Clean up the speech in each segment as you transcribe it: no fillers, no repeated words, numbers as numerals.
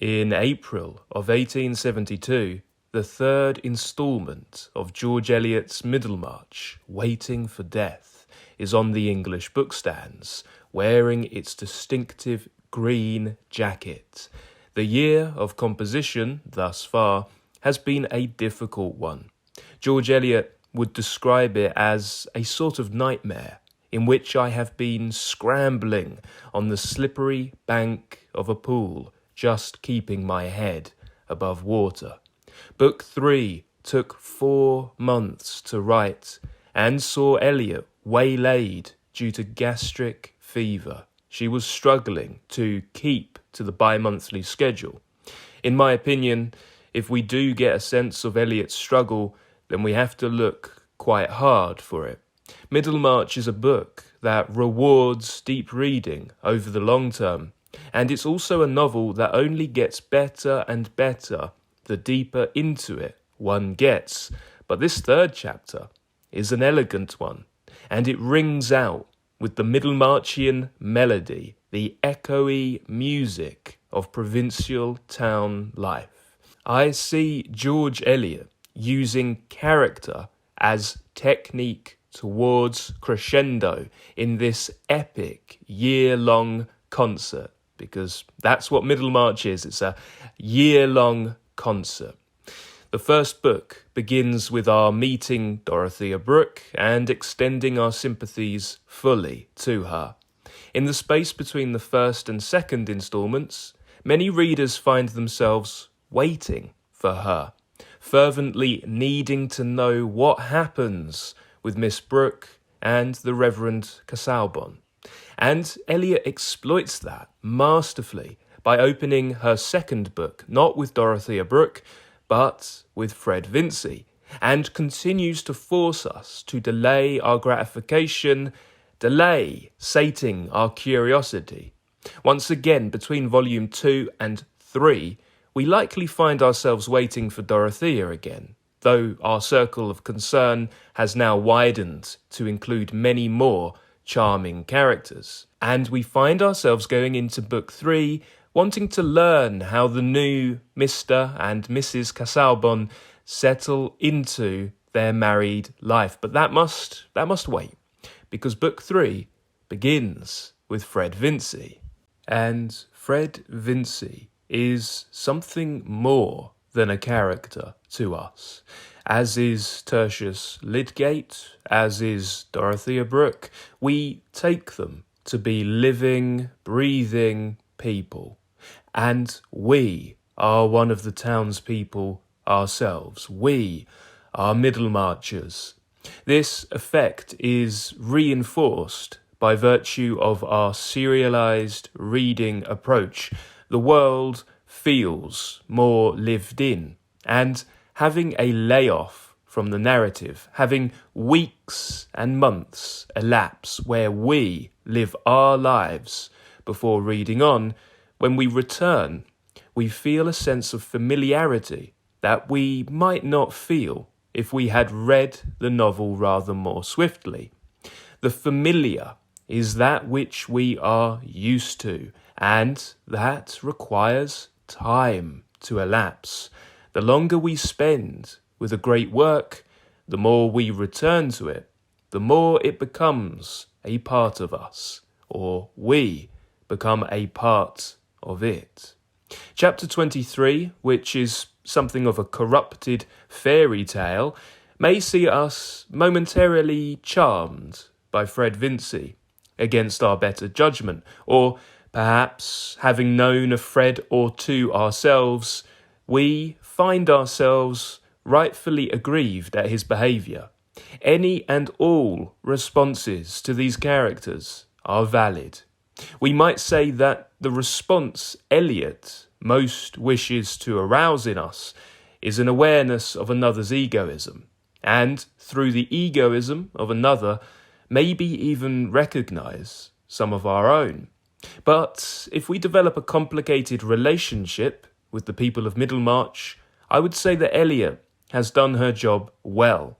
In April of 1872, the third instalment of George Eliot's Middlemarch, Waiting for Death, is on the English bookstands, wearing its distinctive green jacket. The year of composition, thus far, has been a difficult one. George Eliot would describe it as a sort of nightmare in which I have been scrambling on the slippery bank of a pool, just keeping my head above water. Book 3 took 4 months to write and saw Eliot waylaid due to gastric fever. She was struggling to keep to the bi-monthly schedule. In my opinion, if we do get a sense of Eliot's struggle, then we have to look quite hard for it. Middlemarch is a book that rewards deep reading over the long term, and it's also a novel that only gets better and better the deeper into it one gets. But this third chapter is an elegant one, and it rings out with the Middlemarchian melody, the echoey music of provincial town life. I see George Eliot using character as technique towards crescendo in this epic year-long concert, because that's what Middlemarch is. It's a year-long concert. The first book begins with our meeting Dorothea Brooke and extending our sympathies fully to her. In the space between the first and second instalments, many readers find themselves waiting for her, fervently needing to know what happens with Miss Brooke and the Reverend Casaubon. And Eliot exploits that masterfully by opening her second book, not with Dorothea Brooke, but with Fred Vincy, and continues to force us to delay our gratification, delay sating our curiosity. Once again, between volume 2 and 3, we likely find ourselves waiting for Dorothea again, though our circle of concern has now widened to include many more charming characters. And we find ourselves going into book 3 wanting to learn how the new Mr. and Mrs. Casaubon settle into their married life. But that must wait, because book 3 begins with Fred Vincy. And Fred Vincy is something more than a character to us, as is Tertius Lydgate, as is Dorothea Brooke. We take them to be living, breathing people, and we are one of the townspeople ourselves. We are Middlemarchers. This effect is reinforced by virtue of our serialized reading approach. The world feels more lived in, and having a layoff from the narrative, having weeks and months elapse where we live our lives before reading on, when we return, we feel a sense of familiarity that we might not feel if we had read the novel rather more swiftly. The familiar is that which we are used to, and that requires time to elapse. The longer we spend with a great work, the more we return to it, the more it becomes a part of us, or we become a part of it. Chapter 23, which is something of a corrupted fairy tale, may see us momentarily charmed by Fred Vincy against our better judgment, or perhaps, having known a Fred or two ourselves, we find ourselves rightfully aggrieved at his behaviour. Any and all responses to these characters are valid. We might say that the response Eliot most wishes to arouse in us is an awareness of another's egoism, and through the egoism of another, maybe even recognise some of our own. But if we develop a complicated relationship with the people of Middlemarch, I would say that Eliot has done her job well.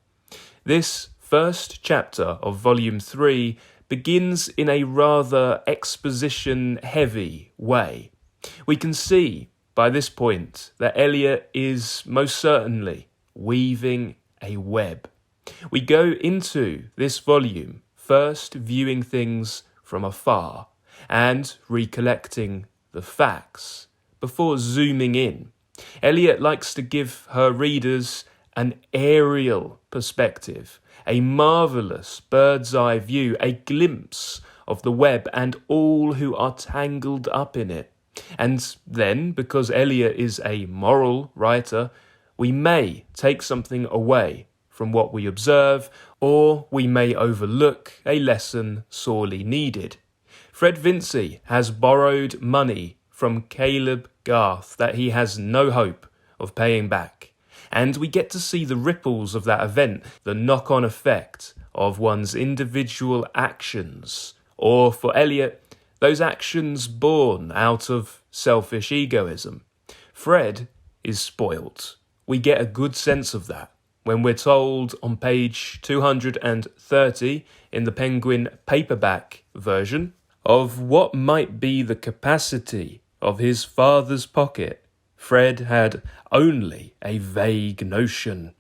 This first chapter of Volume 3 begins in a rather exposition-heavy way. We can see by this point that Eliot is most certainly weaving a web. We go into this volume first viewing things from afar and recollecting the facts before zooming in. Eliot likes to give her readers an aerial perspective, a marvellous bird's eye view, a glimpse of the web and all who are tangled up in it. And then, because Eliot is a moral writer, we may take something away from what we observe, or we may overlook a lesson sorely needed. Fred Vincy has borrowed money from Caleb Garth that he has no hope of paying back. And we get to see the ripples of that event, the knock-on effect of one's individual actions, or for Eliot, those actions born out of selfish egoism. Fred is spoilt. We get a good sense of that when we're told on page 230 in the Penguin paperback version of what might be the capacity of his father's pocket. Fred had only a vague notion.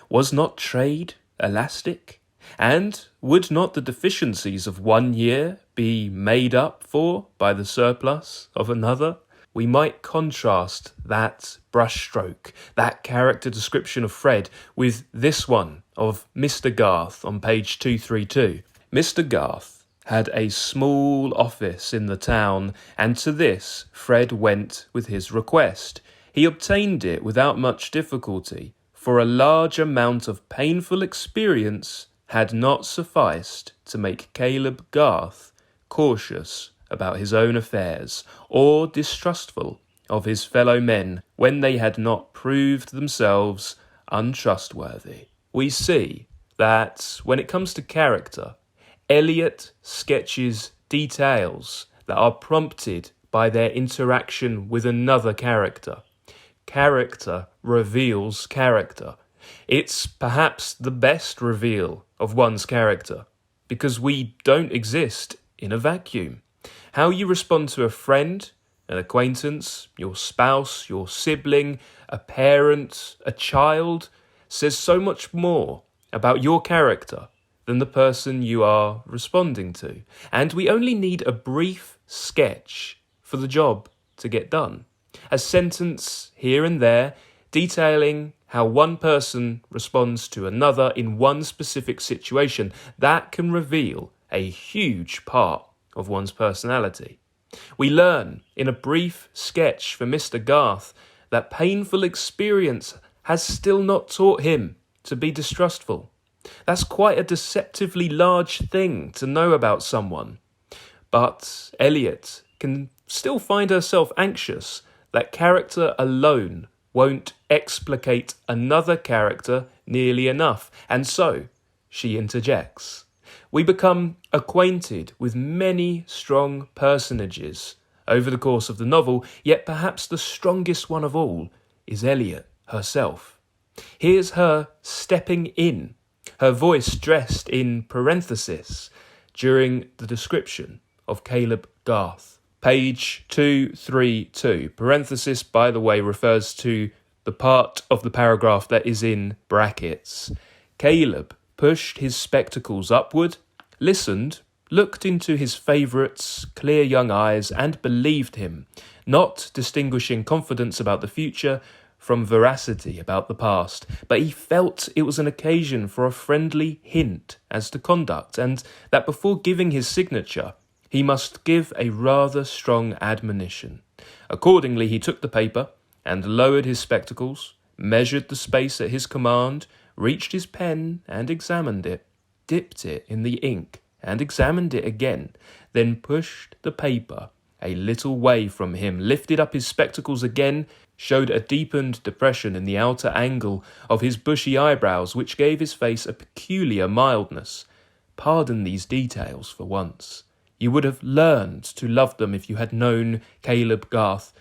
Was not trade elastic? And would not the deficiencies of one year be made up for by the surplus of another? We might contrast that brushstroke, that character description of Fred, with this one of Mr. Garth on page 232. Mr. Garth had a small office in the town, and to this Fred went with his request. He obtained it without much difficulty, for a large amount of painful experience had not sufficed to make Caleb Garth cautious about his own affairs, or distrustful of his fellow men when they had not proved themselves untrustworthy. We see that when it comes to character, Eliot sketches details that are prompted by their interaction with another character. Character reveals character. It's perhaps the best reveal of one's character, because we don't exist in a vacuum. How you respond to a friend, an acquaintance, your spouse, your sibling, a parent, a child, says so much more about your character than the person you are responding to. And we only need a brief sketch for the job to get done. A sentence here and there detailing how one person responds to another in one specific situation. That can reveal a huge part of one's personality. We learn in a brief sketch for Mr. Garth that painful experience has still not taught him to be distrustful. That's quite a deceptively large thing to know about someone. But Eliot can still find herself anxious that character alone won't explicate another character nearly enough, and so she interjects. We become acquainted with many strong personages over the course of the novel, yet perhaps the strongest one of all is Eliot herself. Here's her stepping in, her voice dressed in parenthesis during the description of Caleb Garth. Page 232. Parenthesis, by the way, refers to the part of the paragraph that is in brackets. Caleb pushed his spectacles upward, listened, looked into his favourite's clear young eyes and believed him, not distinguishing confidence about the future from veracity about the past, but he felt it was an occasion for a friendly hint as to conduct, and that before giving his signature, he must give a rather strong admonition. Accordingly, he took the paper and lowered his spectacles, measured the space at his command, reached his pen and examined it, dipped it in the ink and examined it again, then pushed the paper a little way from him, lifted up his spectacles again, showed a deepened depression in the outer angle of his bushy eyebrows, which gave his face a peculiar mildness. Pardon these details for once. You would have learned to love them if you had known Caleb Garth.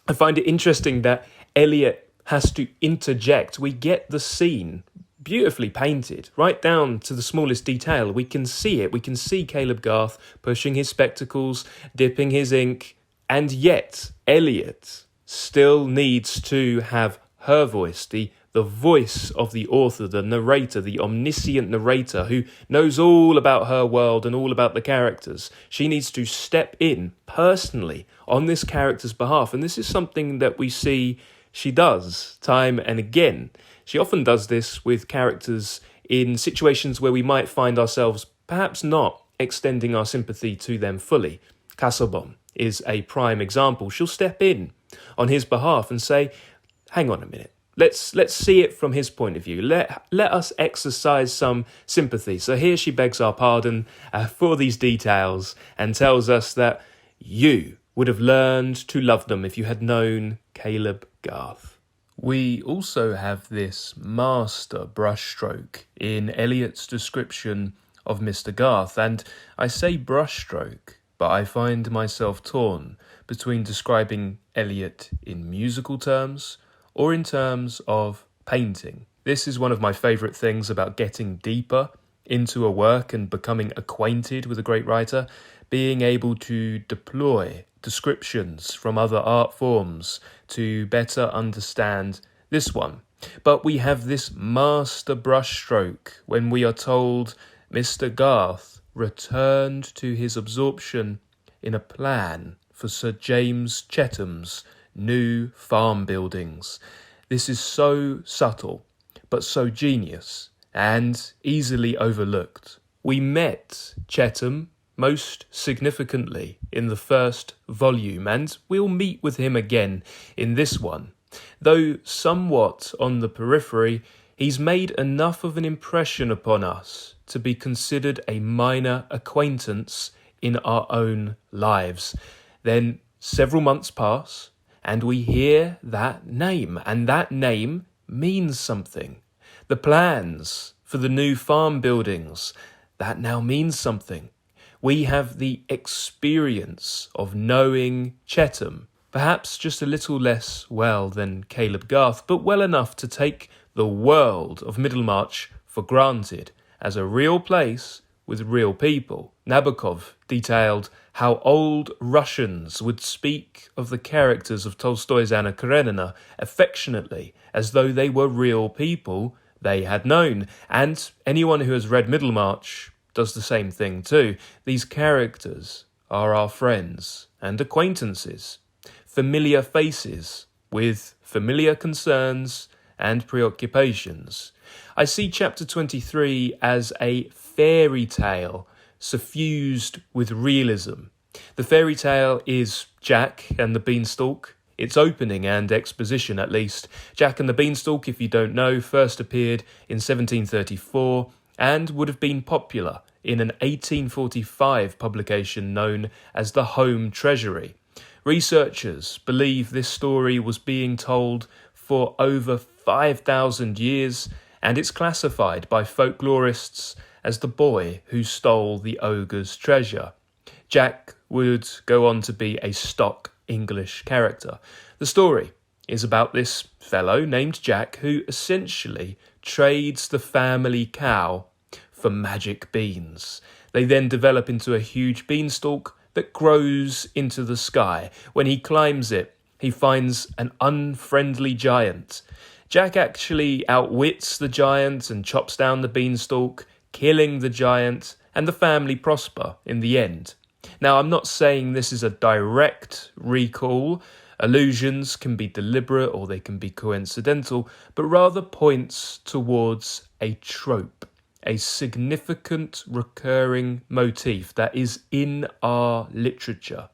I find it interesting that Eliot has to interject. We get the scene beautifully painted, right down to the smallest detail. We can see it. We can see Caleb Garth pushing his spectacles, dipping his ink, and yet Eliot still needs to have her voice, the voice of the author, the narrator, the omniscient narrator who knows all about her world and all about the characters. She needs to step in personally on this character's behalf. And this is something that we see she does time and again. She often does this with characters in situations where we might find ourselves perhaps not extending our sympathy to them fully. Casaubon is a prime example. She'll step in on his behalf and say, hang on a minute. Let's see it from his point of view. Let us exercise some sympathy. So here she begs our pardon for these details and tells us that you would have learned to love them if you had known Caleb Garth. We also have this master brushstroke in Eliot's description of Mr. Garth, and I say brushstroke, but I find myself torn between describing Eliot in musical terms or in terms of painting. This is one of my favourite things about getting deeper into a work and becoming acquainted with a great writer, being able to deploy descriptions from other art forms to better understand this one. But we have this master brushstroke when we are told Mr. Garth returned to his absorption in a plan for Sir James Chetham's new farm buildings. This is so subtle, but so genius, and easily overlooked. We met Chetham most significantly in the first volume, and we'll meet with him again in this one. Though somewhat on the periphery, he's made enough of an impression upon us to be considered a minor acquaintance in our own lives. Then several months pass, and we hear that name, and that name means something. The plans for the new farm buildings, that now means something. We have the experience of knowing Chetham, perhaps just a little less well than Caleb Garth, but well enough to take the world of Middlemarch for granted as a real place with real people. Nabokov detailed how old Russians would speak of the characters of Tolstoy's Anna Karenina affectionately, as though they were real people they had known. And anyone who has read Middlemarch does the same thing too. These characters are our friends and acquaintances, familiar faces with familiar concerns and preoccupations. I see chapter 23 as a fairy tale suffused with realism. The fairy tale is Jack and the Beanstalk, its opening and exposition at least. Jack and the Beanstalk, if you don't know, first appeared in 1734 and would have been popular in an 1845 publication known as the Home Treasury. Researchers believe this story was being told for over 5,000 years, and it's classified by folklorists as the boy who stole the ogre's treasure. Jack would go on to be a stock English character. The story is about this fellow named Jack who essentially trades the family cow for magic beans. They then develop into a huge beanstalk that grows into the sky. When he climbs it, he finds an unfriendly giant. Jack actually outwits the giant and chops down the beanstalk, killing the giant, and the family prosper in the end. Now, I'm not saying this is a direct recall. Allusions can be deliberate or they can be coincidental, but rather points towards a trope, a significant recurring motif that is in our literature,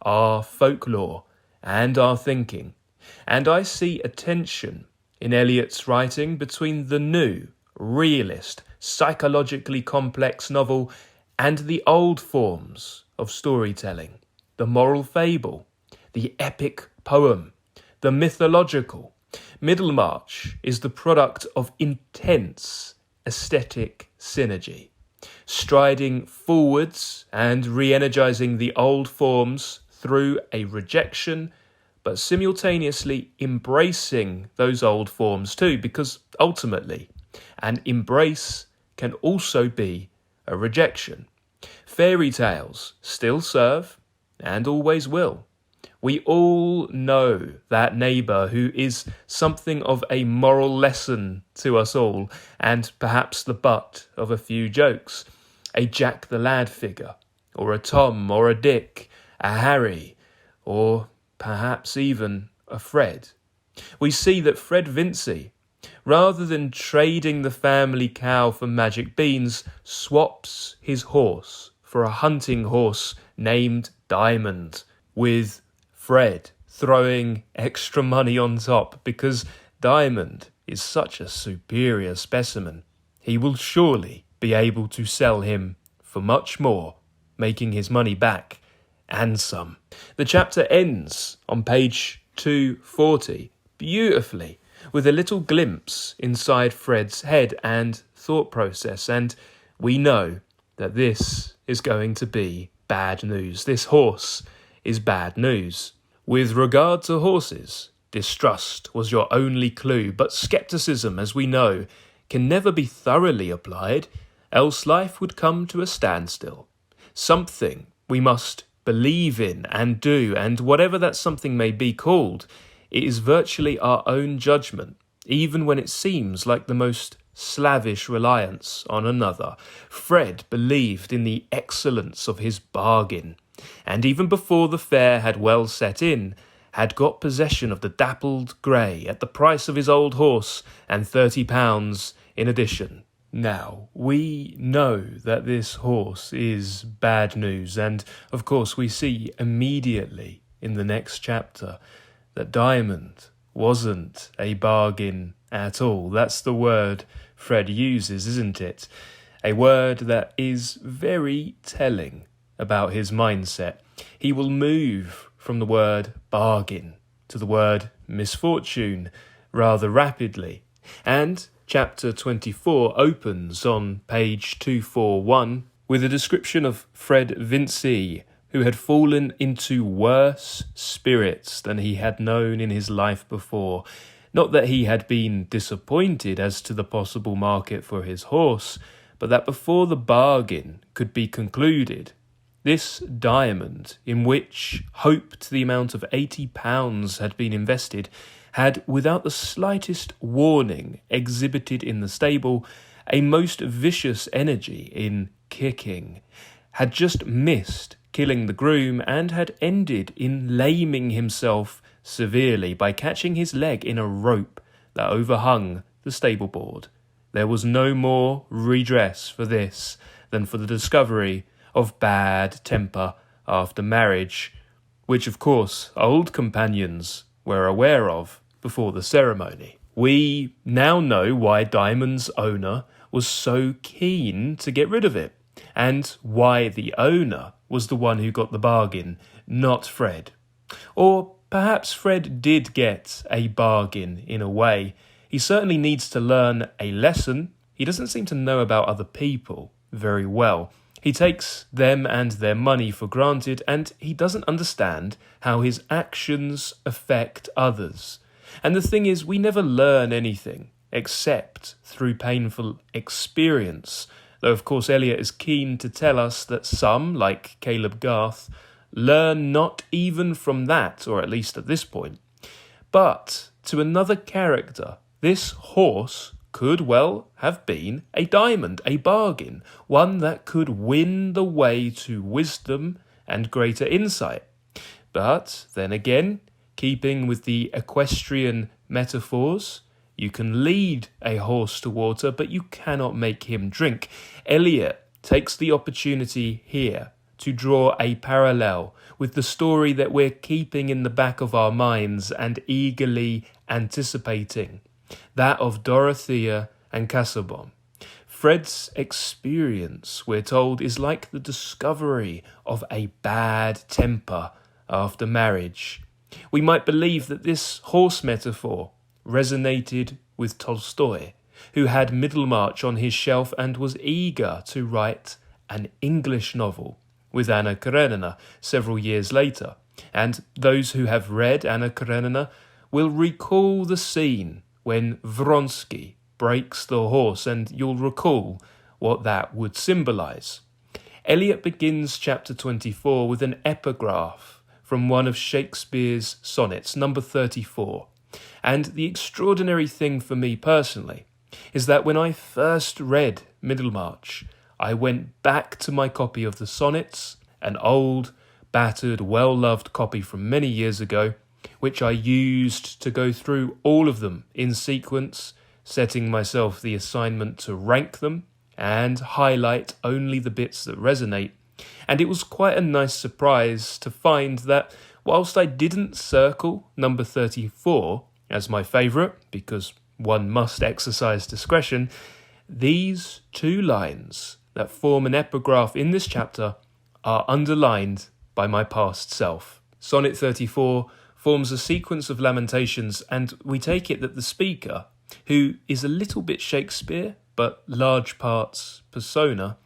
our folklore, and our thinking. And I see a tension in Eliot's writing between the new, realist, psychologically complex novel and the old forms of storytelling, the moral fable, the epic poem, the mythological. Middlemarch is the product of intense aesthetic synergy, striding forwards and re-energizing the old forms through a rejection, but simultaneously embracing those old forms too, because ultimately an embrace can also be a rejection. Fairy tales still serve, and always will. We all know that neighbour who is something of a moral lesson to us all, and perhaps the butt of a few jokes. A Jack the Lad figure, or a Tom, or a Dick, a Harry, or perhaps even a Fred. We see that Fred Vincy, rather than trading the family cow for magic beans, swaps his horse for a hunting horse named Diamond, with Fred throwing extra money on top because Diamond is such a superior specimen. He will surely be able to sell him for much more, making his money back and some. The chapter ends on page 240 beautifully with a little glimpse inside Fred's head and thought process, and we know that this is going to be bad news. This horse is bad news. With regard to horses, distrust was your only clue, but scepticism, as we know, can never be thoroughly applied, else life would come to a standstill. Something we must believe in and do, and whatever that something may be called, it is virtually our own judgment, even when it seems like the most slavish reliance on another. Fred believed in the excellence of his bargain, and even before the fair had well set in, had got possession of the dappled grey at the price of his old horse and £30 in addition. Now, we know that this horse is bad news, and of course we see immediately in the next chapter that Diamond wasn't a bargain at all. That's the word Fred uses, isn't it? A word that is very telling about his mindset. He will move from the word bargain to the word misfortune rather rapidly. And chapter 24 opens on page 241 with a description of Fred Vincy, who had fallen into worse spirits than he had known in his life before. Not that he had been disappointed as to the possible market for his horse, but that before the bargain could be concluded, this Diamond, in which hope to the amount of £80 had been invested, had, without the slightest warning, exhibited in the stable a most vicious energy in kicking, had just missed killing the groom, and had ended in laming himself severely by catching his leg in a rope that overhung the stable board. There was no more redress for this than for the discovery of bad temper after marriage, which of course old companions were aware of before the ceremony. We now know why Diamond's owner was so keen to get rid of it, and why the owner was the one who got the bargain, not Fred. Or perhaps Fred did get a bargain in a way. He certainly needs to learn a lesson. He doesn't seem to know about other people very well. He takes them and their money for granted, and he doesn't understand how his actions affect others. And the thing is, we never learn anything except through painful experience, though of course Eliot is keen to tell us that some, like Caleb Garth, learn not even from that, or at least at this point. But to another character, this horse could well have been a diamond, a bargain, one that could win the way to wisdom and greater insight. But then again, keeping with the equestrian metaphors, you can lead a horse to water, but you cannot make him drink. Eliot takes the opportunity here to draw a parallel with the story that we're keeping in the back of our minds and eagerly anticipating, that of Dorothea and Casaubon. Fred's experience, we're told, is like the discovery of a bad temper after marriage. We might believe that this horse metaphor resonated with Tolstoy, who had Middlemarch on his shelf and was eager to write an English novel with Anna Karenina several years later. And those who have read Anna Karenina will recall the scene when Vronsky breaks the horse, and you'll recall what that would symbolise. Eliot begins chapter 24 with an epigraph from one of Shakespeare's sonnets, number 34. And the extraordinary thing for me personally is that when I first read Middlemarch, I went back to my copy of the sonnets, an old, battered, well-loved copy from many years ago, which I used to go through all of them in sequence, setting myself the assignment to rank them and highlight only the bits that resonate. And it was quite a nice surprise to find that whilst I didn't circle number 34 as my favourite, because one must exercise discretion, these two lines that form an epigraph in this chapter are underlined by my past self. Sonnet 34 forms a sequence of lamentations, and we take it that the speaker, who is a little bit Shakespeare, but large parts persona,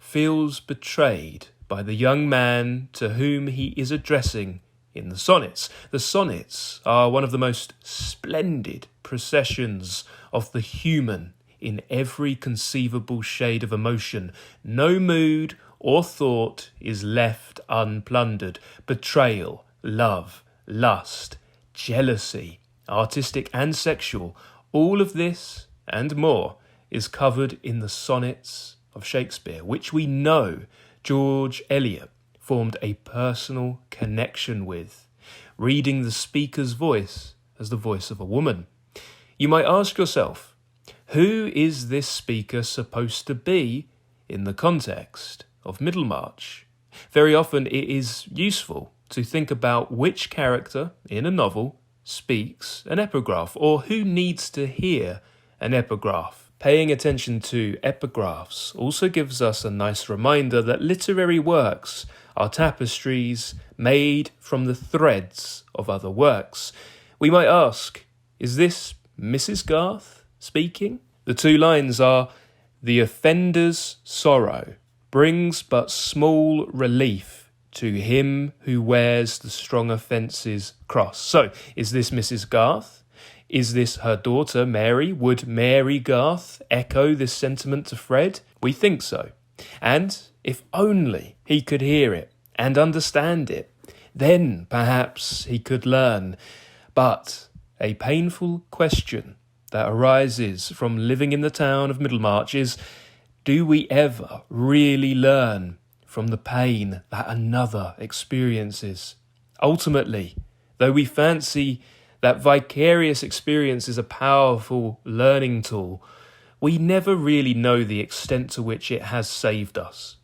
feels betrayed by the young man to whom he is addressing in the sonnets. The sonnets are one of the most splendid processions of the human in every conceivable shade of emotion. No mood or thought is left unplundered. Betrayal, love, lust, jealousy, artistic and sexual, all of this and more is covered in the sonnets of Shakespeare, which we know George Eliot formed a personal connection with, reading the speaker's voice as the voice of a woman. You might ask yourself, who is this speaker supposed to be in the context of Middlemarch? Very often it is useful to think about which character in a novel speaks an epigraph, or who needs to hear an epigraph. Paying attention to epigraphs also gives us a nice reminder that literary works are tapestries made from the threads of other works. We might ask, is this Mrs. Garth speaking? The two lines are, "The offender's sorrow brings but small relief to him who wears the strong offence's cross." So, is this Mrs. Garth? Is this her daughter, Mary? Would Mary Garth echo this sentiment to Fred? We think so. And if only he could hear it and understand it, then perhaps he could learn. But a painful question that arises from living in the town of Middlemarch is, do we ever really learn from the pain that another experiences? Ultimately, though we fancy that vicarious experience is a powerful learning tool, we never really know the extent to which it has saved us.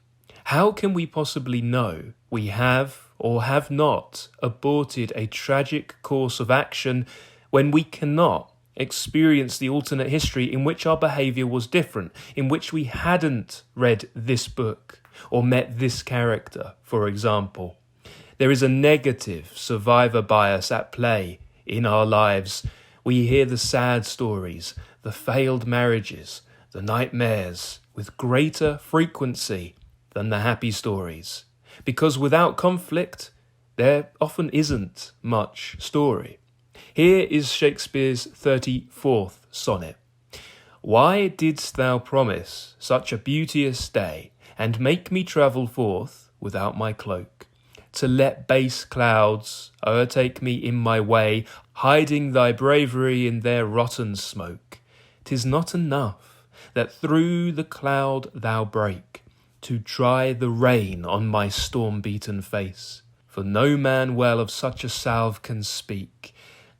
How can we possibly know we have or have not aborted a tragic course of action when we cannot experience the alternate history in which our behaviour was different, in which we hadn't read this book or met this character, for example? There is a negative survivor bias at play in our lives. We hear the sad stories, the failed marriages, the nightmares with greater frequency than the happy stories, because without conflict, there often isn't much story. Here is Shakespeare's 34th sonnet. "Why didst thou promise such a beauteous day, and make me travel forth without my cloak, to let base clouds o'ertake me in my way, hiding thy bravery in their rotten smoke? 'Tis not enough that through the cloud thou break, to dry the rain on my storm-beaten face. For no man well of such a salve can speak,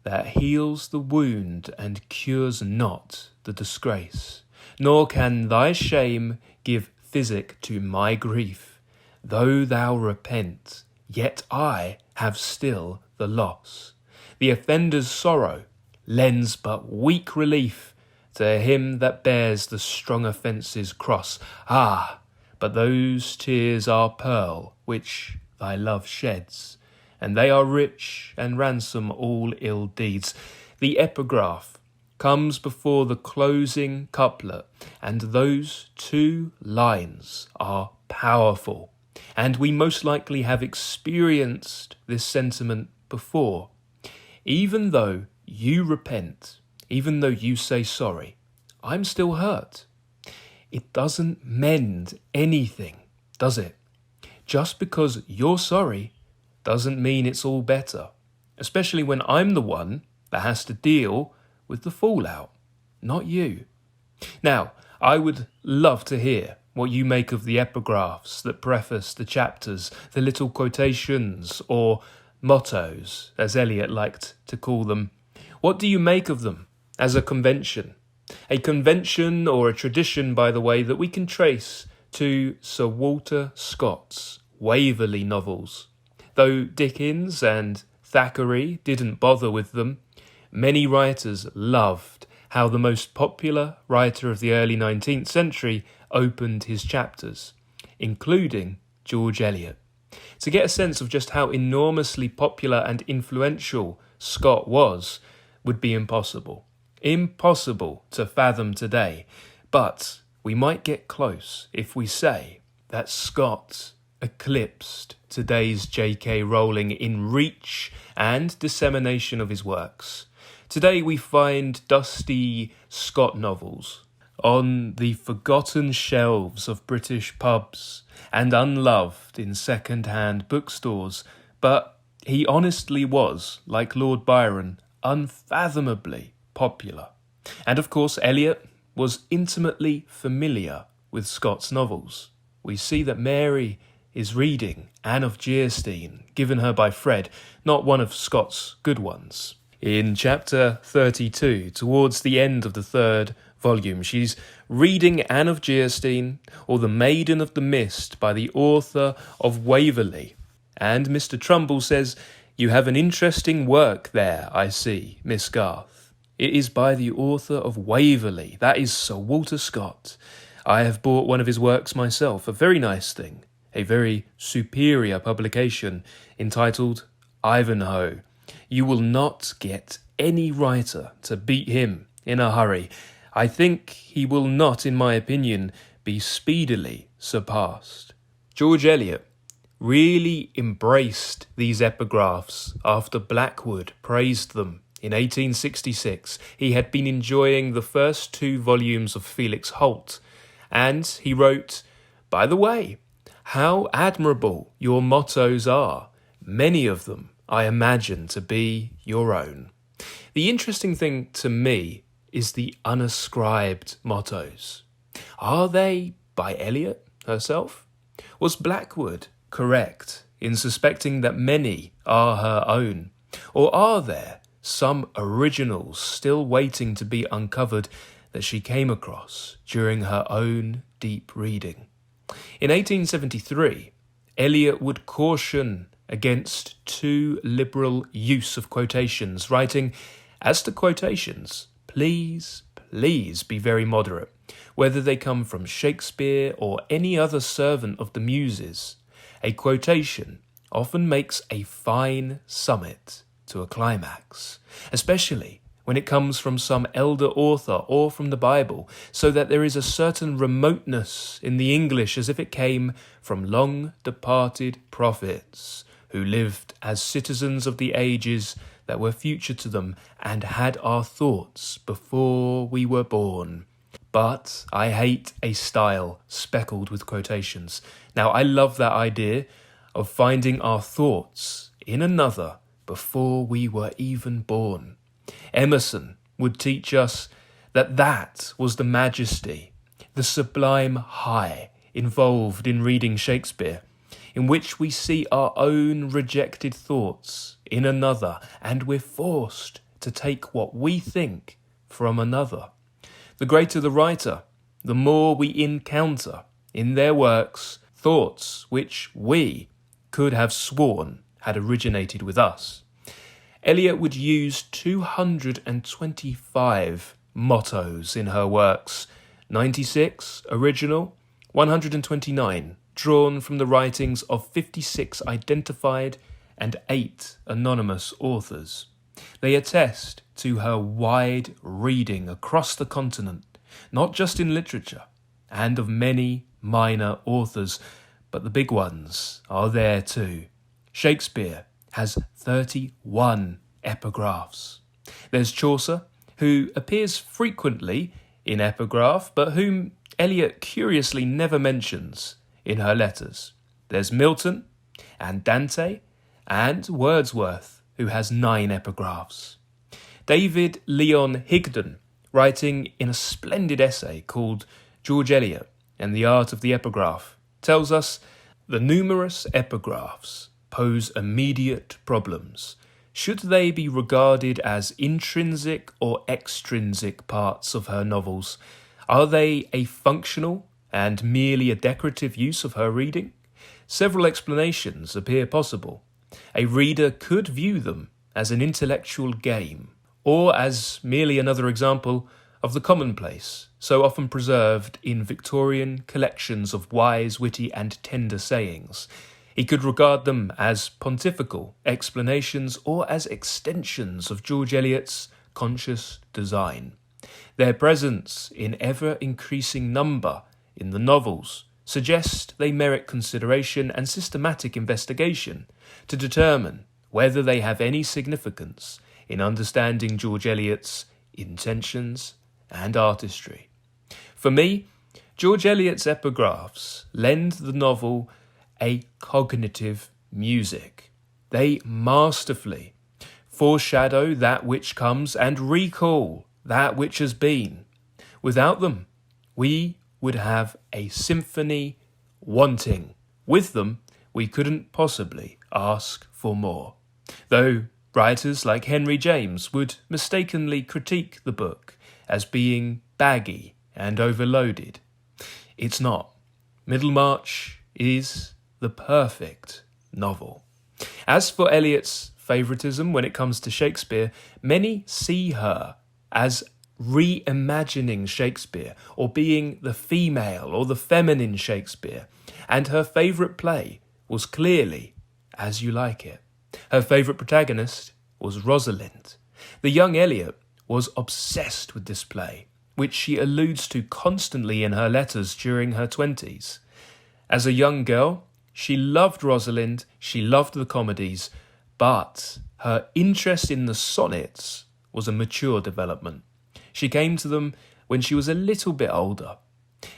that heals the wound and cures not the disgrace. Nor can thy shame give physic to my grief. Though thou repent, yet I have still the loss. The offender's sorrow lends but weak relief to him that bears the strong offence's cross. Ah, but those tears are pearl which thy love sheds, and they are rich and ransom all ill deeds." The epigraph comes before the closing couplet, and those two lines are powerful. And we most likely have experienced this sentiment before. Even though you repent, even though you say sorry, I'm still hurt. It doesn't mend anything, does it? Just because you're sorry doesn't mean it's all better, especially when I'm the one that has to deal with the fallout, not you. Now, I would love to hear what you make of the epigraphs that preface the chapters, the little quotations or mottos, as Eliot liked to call them. What do you make of them as a convention? A convention or a tradition, by the way, that we can trace to Sir Walter Scott's Waverley novels. Though Dickens and Thackeray didn't bother with them, many writers loved how the most popular writer of the early 19th century opened his chapters, including George Eliot. To get a sense of just how enormously popular and influential Scott was would be impossible. Impossible to fathom today, but we might get close if we say that Scott eclipsed today's J.K. Rowling in reach and dissemination of his works. Today we find dusty Scott novels on the forgotten shelves of British pubs and unloved in second-hand bookstores, but he honestly was, like Lord Byron, unfathomably popular. And of course, Eliot was intimately familiar with Scott's novels. We see that Mary is reading Anne of Geierstein, given her by Fred, not one of Scott's good ones. In chapter 32, towards the end of the third volume, she's reading Anne of Geierstein, or The Maiden of the Mist, by the author of Waverley. And Mr. Trumbull says, "You have an interesting work there, I see, Miss Garth. It is by the author of Waverley, that is Sir Walter Scott. I have bought one of his works myself, a very nice thing, a very superior publication, entitled Ivanhoe. You will not get any writer to beat him in a hurry. I think he will not, in my opinion, be speedily surpassed." George Eliot really embraced these epigraphs after Blackwood praised them in 1866. He had been enjoying the first 2 volumes of Felix Holt, and he wrote, "By the way, how admirable your mottos are. Many of them I imagine to be your own." The interesting thing to me is the unascribed mottos. Are they by Eliot herself? Was Blackwood correct in suspecting that many are her own? Or are there some originals still waiting to be uncovered that she came across during her own deep reading? In 1873, Eliot would caution against too liberal use of quotations, writing, "As to quotations, please be very moderate, whether they come from Shakespeare or any other servant of the muses. A quotation often makes a fine summit to a climax, especially when it comes from some elder author or from the Bible, so that there is a certain remoteness in the English as if it came from long-departed prophets who lived as citizens of the ages that were future to them and had our thoughts before we were born. But I hate a style speckled with quotations. Now, I love that idea of finding our thoughts in another before we were even born. Emerson would teach us that that was the majesty, the sublime high involved in reading Shakespeare, in which we see our own rejected thoughts in another, and we're forced to take what we think from another. The greater the writer, the more we encounter in their works thoughts which we could have sworn had originated with us. Eliot would use 225 mottos in her works, 96 original, 129 drawn from the writings of 56 identified and 8 anonymous authors. They attest to her wide reading across the continent, not just in literature, and of many minor authors, but the big ones are there too. Shakespeare has 31 epigraphs. There's Chaucer, who appears frequently in epigraph, but whom Eliot curiously never mentions in her letters. There's Milton and Dante and Wordsworth, who has 9 epigraphs. David Leon Higdon, writing in a splendid essay called George Eliot and the Art of the Epigraph, tells us the numerous epigraphs pose immediate problems. Should they be regarded as intrinsic or extrinsic parts of her novels? Are they a functional and merely a decorative use of her reading? Several explanations appear possible. A reader could view them as an intellectual game, or as merely another example of the commonplace, so often preserved in Victorian collections of wise, witty, and tender sayings. He could regard them as pontifical explanations or as extensions of George Eliot's conscious design. Their presence in ever-increasing number in the novels suggest they merit consideration and systematic investigation to determine whether they have any significance in understanding George Eliot's intentions and artistry. For me, George Eliot's epigraphs lend the novel a cognitive music. They masterfully foreshadow that which comes and recall that which has been. Without them, we would have a symphony wanting. With them, we couldn't possibly ask for more. Though writers like Henry James would mistakenly critique the book as being baggy and overloaded. It's not. Middlemarch is the perfect novel. As for Eliot's favouritism when it comes to Shakespeare, many see her as reimagining Shakespeare, or being the female or the feminine Shakespeare, and her favourite play was clearly As You Like It. Her favourite protagonist was Rosalind. The young Eliot was obsessed with this play, which she alludes to constantly in her letters during her 20s. As a young girl, she loved Rosalind, she loved the comedies, but her interest in the sonnets was a mature development. She came to them when she was a little bit older.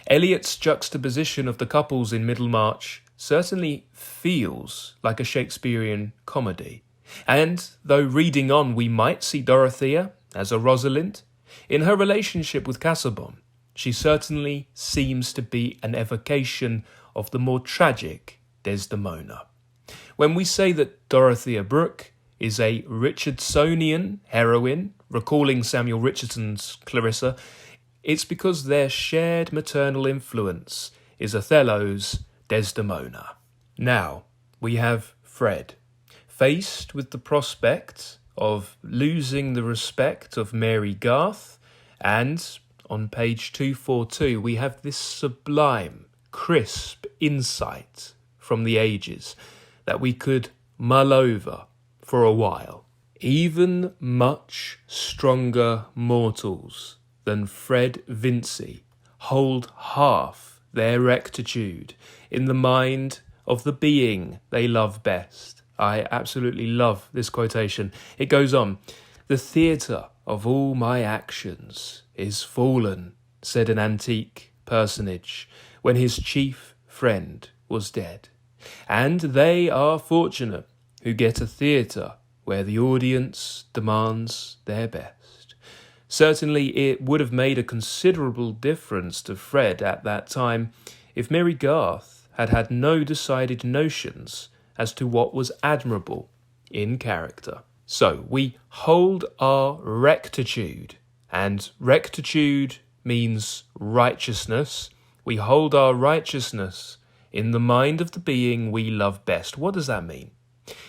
Eliot's juxtaposition of the couples in Middlemarch certainly feels like a Shakespearean comedy. And though reading on we might see Dorothea as a Rosalind, in her relationship with Casaubon, she certainly seems to be an evocation of the more tragic Desdemona. When we say that Dorothea Brooke is a Richardsonian heroine, recalling Samuel Richardson's Clarissa, it's because their shared maternal influence is Othello's Desdemona. Now, we have Fred, faced with the prospect of losing the respect of Mary Garth, and on page 242 we have this sublime, crisp insight from the ages that we could mull over for a while. Even much stronger mortals than Fred Vincy hold half their rectitude in the mind of the being they love best. I absolutely love this quotation. It goes on, "The theatre of all my actions is fallen," said an antique personage when his chief friend was dead. And they are fortunate who get a theatre where the audience demands their best. Certainly it would have made a considerable difference to Fred at that time if Mary Garth had had no decided notions as to what was admirable in character. So we hold our rectitude, and rectitude means righteousness. We hold our righteousness in the mind of the being we love best. What does that mean?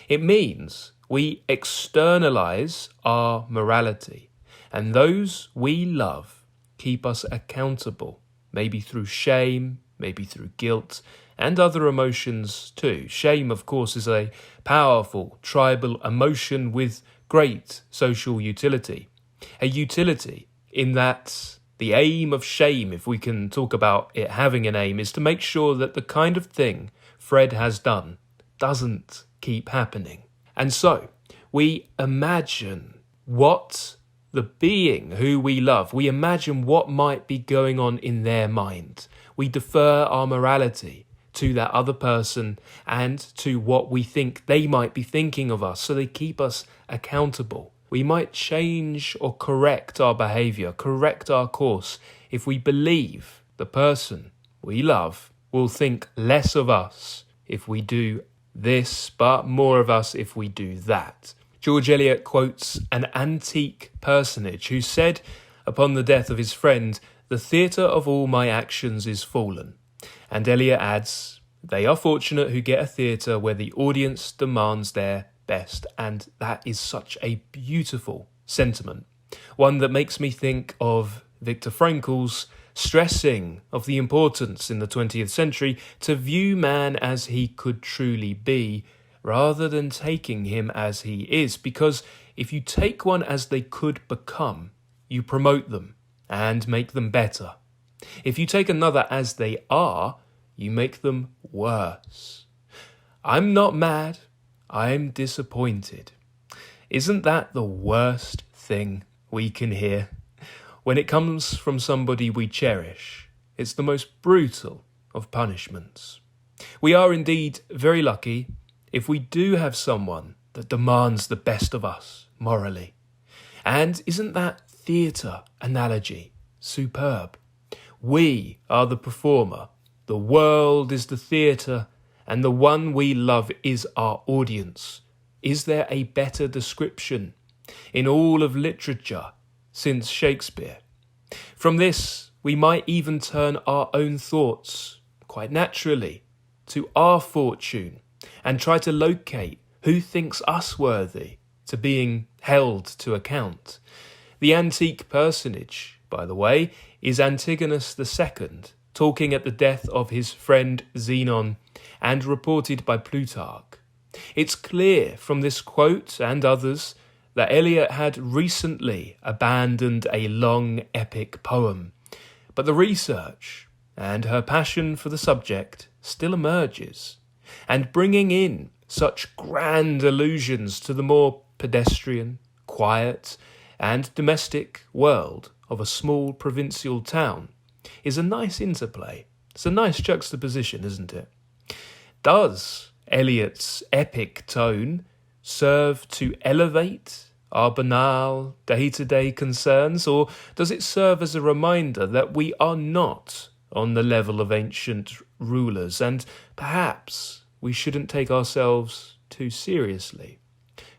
It means we externalize our morality, and those we love keep us accountable, maybe through shame, maybe through guilt, and other emotions too. Shame, of course, is a powerful tribal emotion with great social utility. A utility in that the aim of shame, if we can talk about it having an aim, is to make sure that the kind of thing Fred has done doesn't keep happening. And so, we imagine what the being who we love, we imagine what might be going on in their mind. We defer our morality to that other person and to what we think they might be thinking of us, so they keep us accountable. We might change or correct our behaviour, correct our course, if we believe the person we love will think less of us if we do this, but more of us if we do that. George Eliot quotes an antique personage who said, upon the death of his friend, "The theatre of all my actions is fallen." And Eliot adds, "They are fortunate who get a theatre where the audience demands their best." And that is such a beautiful sentiment, one that makes me think of Viktor Frankl's stressing of the importance in the 20th century to view man as he could truly be, rather than taking him as he is, because if you take one as they could become, you promote them and make them better. If you take another as they are, you make them worse. I'm not mad, I'm disappointed. Isn't that the worst thing we can hear? When it comes from somebody we cherish, it's the most brutal of punishments. We are indeed very lucky if we do have someone that demands the best of us morally. And isn't that theatre analogy superb? We are the performer, the world is the theatre, and the one we love is our audience. Is there a better description in all of literature since Shakespeare? From this, we might even turn our own thoughts, quite naturally, to our fortune and try to locate who thinks us worthy to being held to account. The antique personage, by the way, is Antigonus II, talking at the death of his friend Zenon, and reported by Plutarch. It's clear from this quote and others that Eliot had recently abandoned a long epic poem, but the research and her passion for the subject still emerges, and bringing in such grand allusions to the more pedestrian, quiet, and domestic world of a small provincial town is a nice interplay. It's a nice juxtaposition, isn't it? Does Eliot's epic tone serve to elevate our banal, day-to-day concerns, or does it serve as a reminder that we are not on the level of ancient rulers, and perhaps we shouldn't take ourselves too seriously?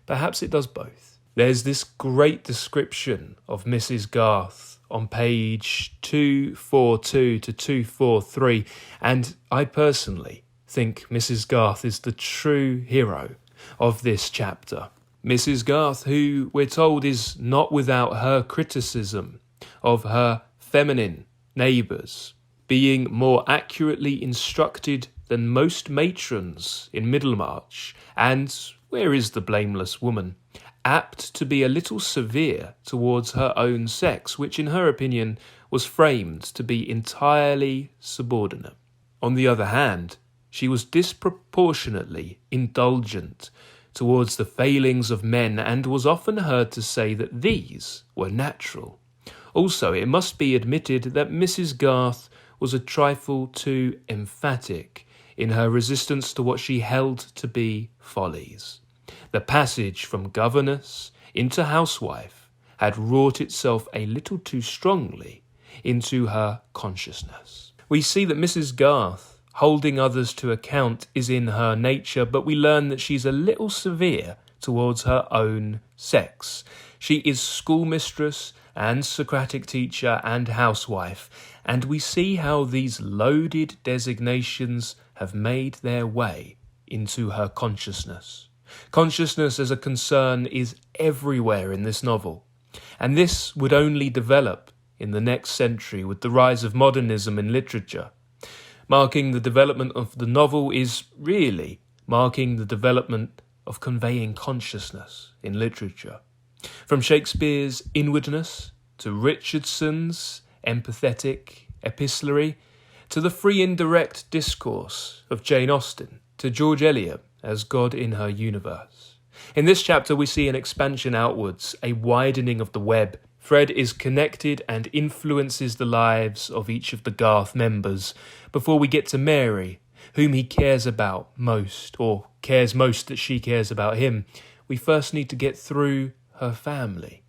Perhaps it does both. There's this great description of Mrs. Garth on page 242 to 243, and I personally think Mrs. Garth is the true hero of this chapter. Mrs. Garth, who we're told is not without her criticism of her feminine neighbours, being more accurately instructed than most matrons in Middlemarch, and where is the blameless woman, apt to be a little severe towards her own sex, which in her opinion was framed to be entirely subordinate. On the other hand, she was disproportionately indulgent towards the failings of men, and was often heard to say that these were natural. Also, it must be admitted that Mrs. Garth was a trifle too emphatic in her resistance to what she held to be follies. The passage from governess into housewife had wrought itself a little too strongly into her consciousness. We see that Mrs. Garth holding others to account is in her nature, but we learn that she's a little severe towards her own sex. She is schoolmistress and Socratic teacher and housewife, and we see how these loaded designations have made their way into her consciousness. Consciousness as a concern is everywhere in this novel, and this would only develop in the next century with the rise of modernism in literature. Marking the development of the novel is really marking the development of conveying consciousness in literature. From Shakespeare's inwardness to Richardson's empathetic epistolary to the free indirect discourse of Jane Austen to George Eliot as God in her universe. In this chapter we see an expansion outwards, a widening of the web. Fred is connected and influences the lives of each of the Garth members before we get to Mary, whom he cares about most, or cares most that she cares about him, we first need to get through her family.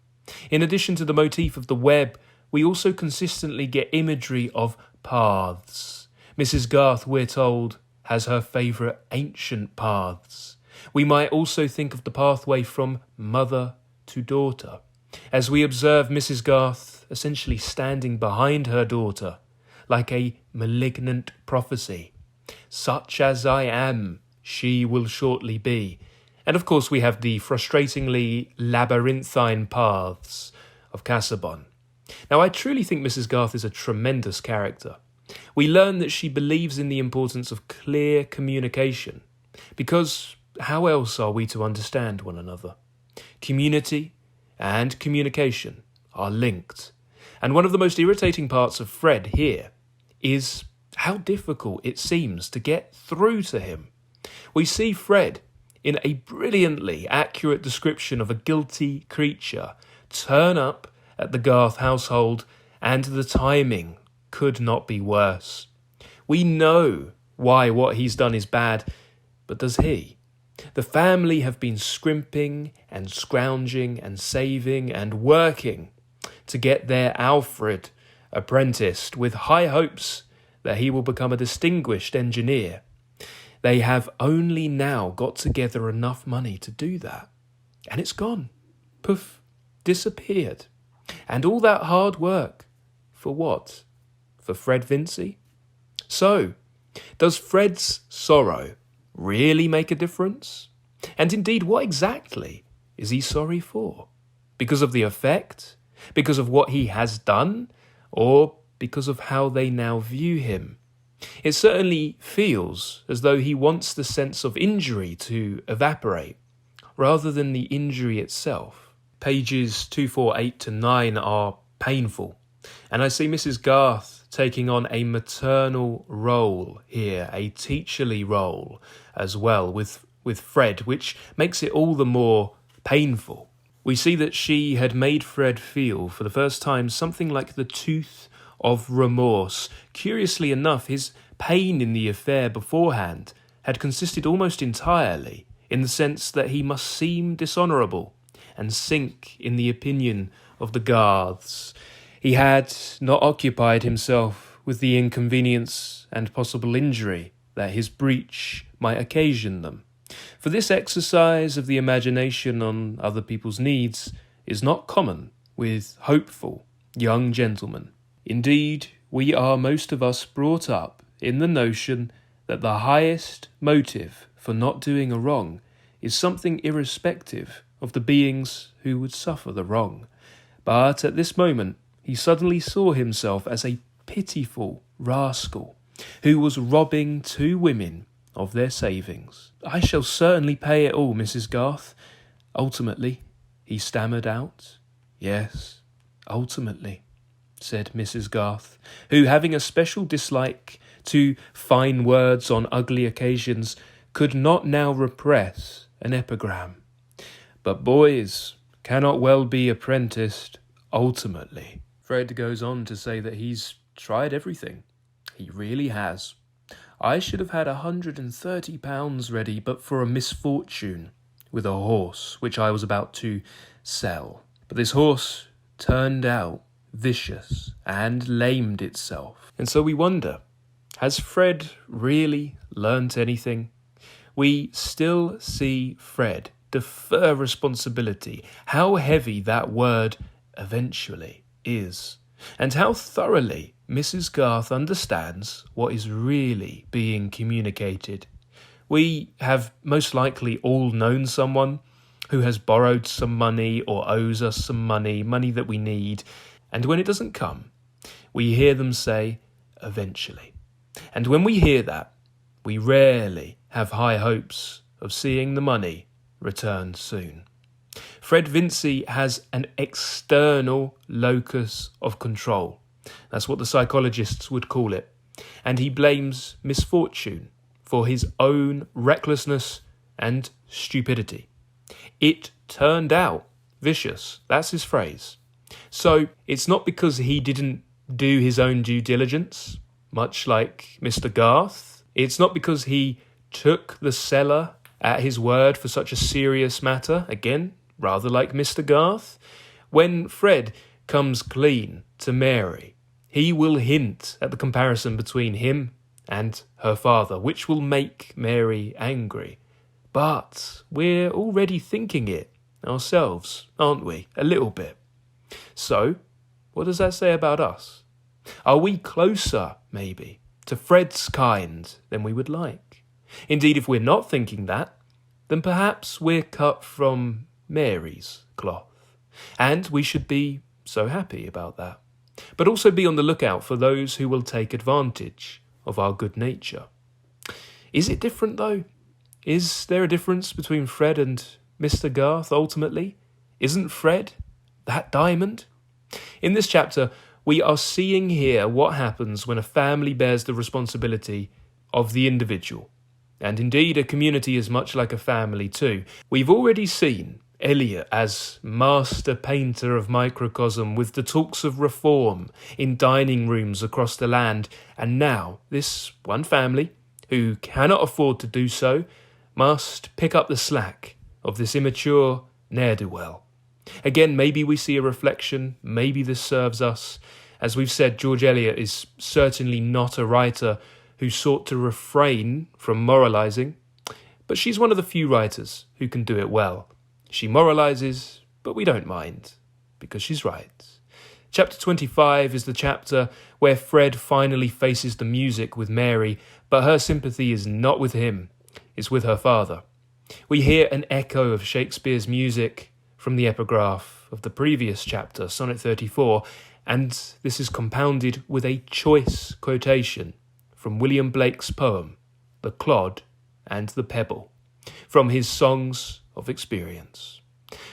In addition to the motif of the web, we also consistently get imagery of paths. Mrs. Garth, we're told, has her favourite ancient paths. We might also think of the pathway from mother to daughter, as we observe Mrs. Garth essentially standing behind her daughter, like a malignant prophecy. Such as I am, she will shortly be. And of course we have the frustratingly labyrinthine paths of Casaubon. Now I truly think Mrs. Garth is a tremendous character. We learn that she believes in the importance of clear communication, because how else are we to understand one another? Community and communication are linked. And one of the most irritating parts of Fred here is how difficult it seems to get through to him. We see Fred, in a brilliantly accurate description of a guilty creature, turn up at the Garth household, and the timing could not be worse. We know why what he's done is bad, but does he? The family have been scrimping and scrounging and saving and working to get their Alfred apprenticed, with high hopes that he will become a distinguished engineer. They have only now got together enough money to do that. And it's gone. Poof. Disappeared. And all that hard work. For what? For Fred Vincy? So, does Fred's sorrow really make a difference? And indeed, what exactly is he sorry for? Because of the effect? Because of what he has done? Or because of how they now view him? It certainly feels as though he wants the sense of injury to evaporate, rather than the injury itself. Pages 248 to 9 are painful, and I see Mrs. Garth taking on a maternal role here, a teacherly role as well, with Fred, which makes it all the more painful. We see that she had made Fred feel, for the first time, something like the tooth of remorse. Curiously enough, his pain in the affair beforehand had consisted almost entirely in the sense that he must seem dishonourable and sink in the opinion of the Garths. He had not occupied himself with the inconvenience and possible injury that his breach might occasion them. For this exercise of the imagination on other people's needs is not common with hopeful young gentlemen. Indeed, we are most of us brought up in the notion that the highest motive for not doing a wrong is something irrespective of the beings who would suffer the wrong. But at this moment, he suddenly saw himself as a pitiful rascal who was robbing two women of their savings. "I shall certainly pay it all, Mrs. Garth. Ultimately," he stammered out. "Yes, ultimately," said Mrs. Garth, who, having a special dislike to fine words on ugly occasions, could not now repress an epigram. "But boys cannot well be apprenticed ultimately." Fred goes on to say that he's tried everything. He really has. "I should have had £130 ready but for a misfortune with a horse which I was about to sell. But this horse turned out vicious and lamed itself." And so we wonder, has Fred really learnt anything? We still see Fred defer responsibility, how heavy that word eventually is, and how thoroughly Mrs. Garth understands what is really being communicated. We have most likely all known someone who has borrowed some money or owes us some money that we need, and when it doesn't come, we hear them say, "eventually." And when we hear that, we rarely have high hopes of seeing the money returned soon. Fred Vincy has an external locus of control. That's what the psychologists would call it. And he blames misfortune for his own recklessness and stupidity. It turned out vicious. That's his phrase. So it's not because he didn't do his own due diligence, much like Mr. Garth, It's not because he took the seller at his word for such a serious matter, again, rather like Mr. Garth. When Fred comes clean to Mary, he will hint at the comparison between him and her father, which will make Mary angry. But we're already thinking it ourselves, aren't we? A little bit. So, what does that say about us? Are we closer, maybe, to Fred's kind than we would like? Indeed, if we're not thinking that, then perhaps we're cut from Mary's cloth. And we should be so happy about that. But also be on the lookout for those who will take advantage of our good nature. Is it different, though? Is there a difference between Fred and Mr. Garth, ultimately? Isn't Fred that diamond? In this chapter, we are seeing here what happens when a family bears the responsibility of the individual. And indeed, a community is much like a family too. We've already seen Eliot as master painter of microcosm with the talks of reform in dining rooms across the land. And now, this one family, who cannot afford to do so, must pick up the slack of this immature ne'er-do-well. Again, maybe we see a reflection, maybe this serves us. As we've said, George Eliot is certainly not a writer who sought to refrain from moralising, but she's one of the few writers who can do it well. She moralises, but we don't mind, because she's right. Chapter 25 is the chapter where Fred finally faces the music with Mary, but her sympathy is not with him, it's with her father. We hear an echo of Shakespeare's music from the epigraph of the previous chapter, Sonnet 34, and this is compounded with a choice quotation from William Blake's poem, The Clod and the Pebble, from his Songs of Experience.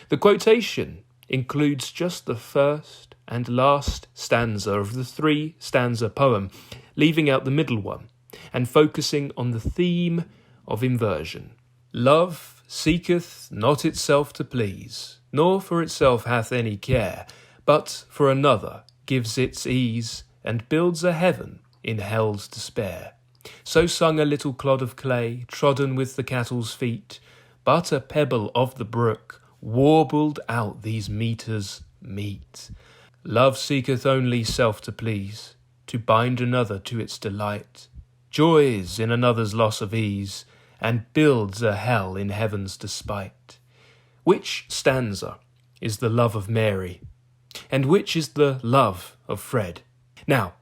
The quotation includes just the first and last stanza of the three-stanza poem, leaving out the middle one, and focusing on the theme of inversion. Love seeketh not itself to please, nor for itself hath any care, but for another gives its ease, and builds a heaven in hell's despair. So sung a little clod of clay, trodden with the cattle's feet, but a pebble of the brook warbled out these metres meet. Love seeketh only self to please, to bind another to its delight, joys in another's loss of ease, and builds a hell in heaven's despite. Which stanza is the love of Mary, and which is the love of Fred? Now,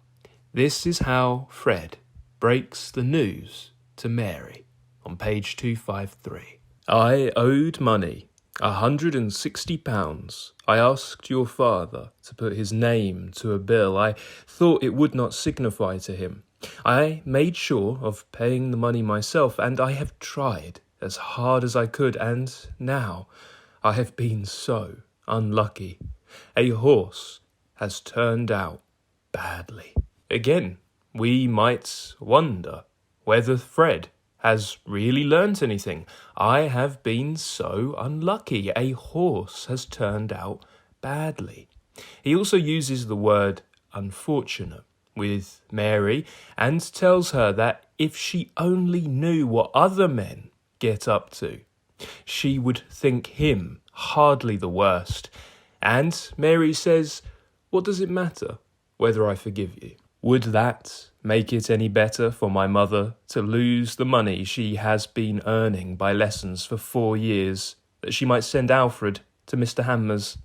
this is how Fred breaks the news to Mary on page 253. I owed money, £160. I asked your father to put his name to a bill. I thought it would not signify to him. I made sure of paying the money myself, and I have tried as hard as I could, and now I have been so unlucky. A horse has turned out badly. Again, we might wonder whether Fred has really learnt anything. I have been so unlucky. A horse has turned out badly. He also uses the word unfortunate with Mary and tells her that if she only knew what other men get up to, she would think him hardly the worst. And Mary says, what does it matter whether I forgive you? Would that make it any better for my mother to lose the money she has been earning by lessons for 4 years, that she might send Alfred to Mr. Hanmer's?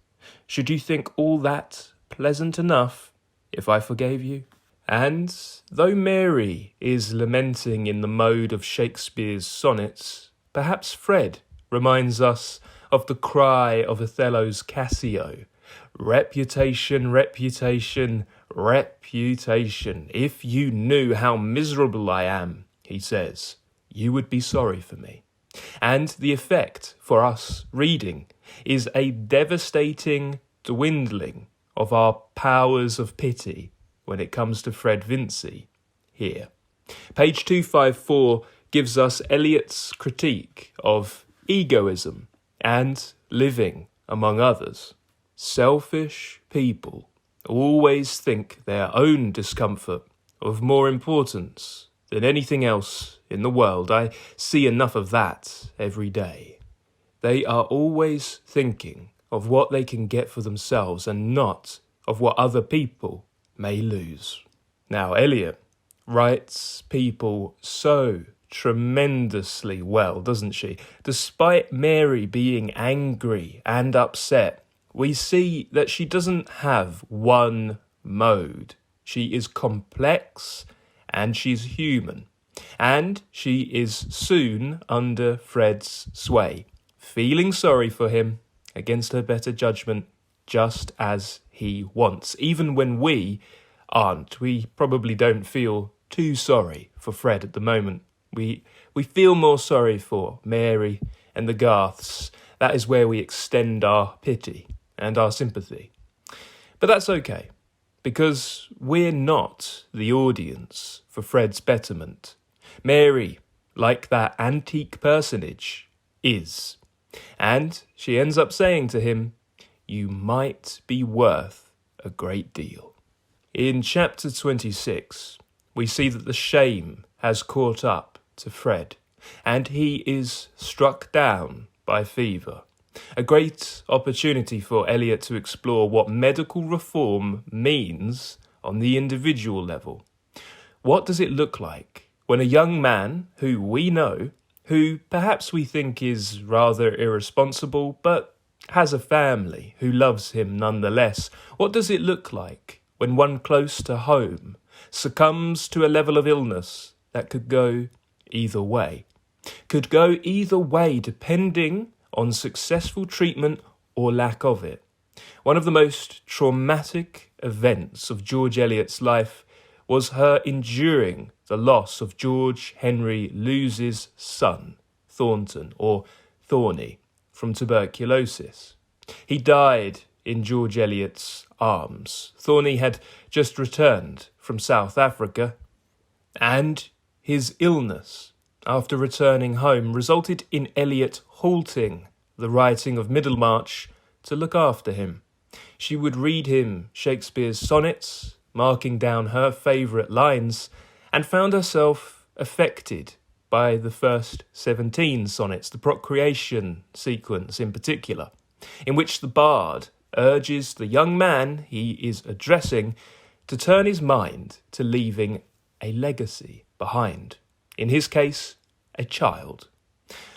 Should you think all that pleasant enough if I forgave you? And though Mary is lamenting in the mode of Shakespeare's sonnets, perhaps Fred reminds us of the cry of Othello's Cassio. Reputation, reputation, reputation. If you knew how miserable I am, he says, you would be sorry for me. And the effect for us reading is a devastating dwindling of our powers of pity when it comes to Fred Vincy here. Page 254 gives us Eliot's critique of egoism and living among others. Selfish people always think their own discomfort of more importance than anything else in the world. I see enough of that every day. They are always thinking of what they can get for themselves and not of what other people may lose. Now, Eliot writes people so tremendously well, doesn't she? Despite Mary being angry and upset, we see that she doesn't have one mode. She is complex and she's human. And she is soon under Fred's sway, feeling sorry for him against her better judgment, just as he wants. Even when we aren't, we probably don't feel too sorry for Fred at the moment. We feel more sorry for Mary and the Garths. That is where we extend our pity and our sympathy. But that's okay, because we're not the audience for Fred's betterment. Mary, like that antique personage, is. And she ends up saying to him, "You might be worth a great deal." In chapter 26, we see that the shame has caught up to Fred, and he is struck down by fever. A great opportunity for Eliot to explore what medical reform means on the individual level. What does it look like when a young man who we know, who perhaps we think is rather irresponsible, but has a family who loves him nonetheless, what does it look like when one close to home succumbs to a level of illness that could go either way? Could go either way depending on successful treatment or lack of it. One of the most traumatic events of George Eliot's life was her enduring the loss of George Henry Lewes's son, Thornton, or Thorny, from tuberculosis. He died in George Eliot's arms. Thorny had just returned from South Africa, and his illness after returning home resulted in Eliot halting the writing of Middlemarch to look after him. She would read him Shakespeare's sonnets, marking down her favourite lines, and found herself affected by the first 17 sonnets, the procreation sequence in particular, in which the bard urges the young man he is addressing to turn his mind to leaving a legacy behind. In his case, a child.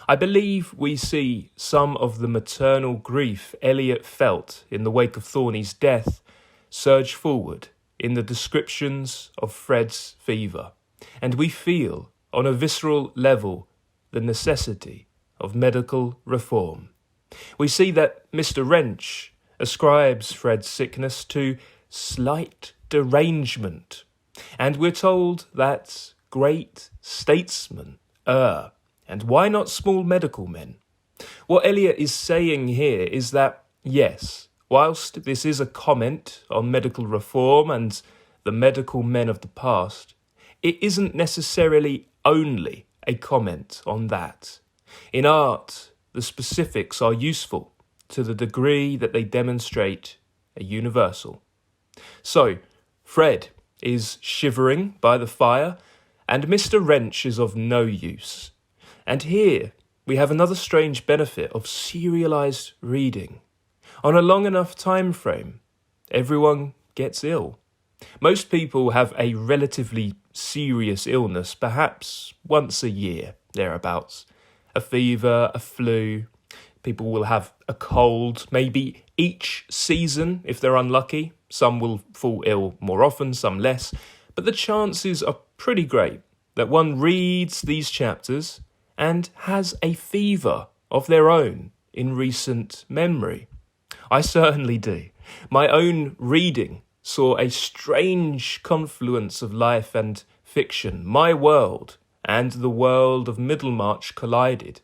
I believe we see some of the maternal grief Eliot felt in the wake of Thorny's death surge forward in the descriptions of Fred's fever, and we feel, on a visceral level, the necessity of medical reform. We see that Mr. Wrench ascribes Fred's sickness to slight derangement, and we're told that great statesmen err, and why not small medical men? What Eliot is saying here is that, yes, whilst this is a comment on medical reform and the medical men of the past, it isn't necessarily only a comment on that. In art, the specifics are useful to the degree that they demonstrate a universal. So, Fred is shivering by the fire, and Mr. Wrench is of no use. And here we have another strange benefit of serialised reading. On a long enough time frame, everyone gets ill. Most people have a relatively serious illness, perhaps once a year, thereabouts. A fever, a flu. People will have a cold, maybe each season if they're unlucky. Some will fall ill more often, some less. But the chances are pretty great that one reads these chapters and has a fever of their own in recent memory. I certainly do. My own reading saw a strange confluence of life and fiction. My world and the world of Middlemarch collided.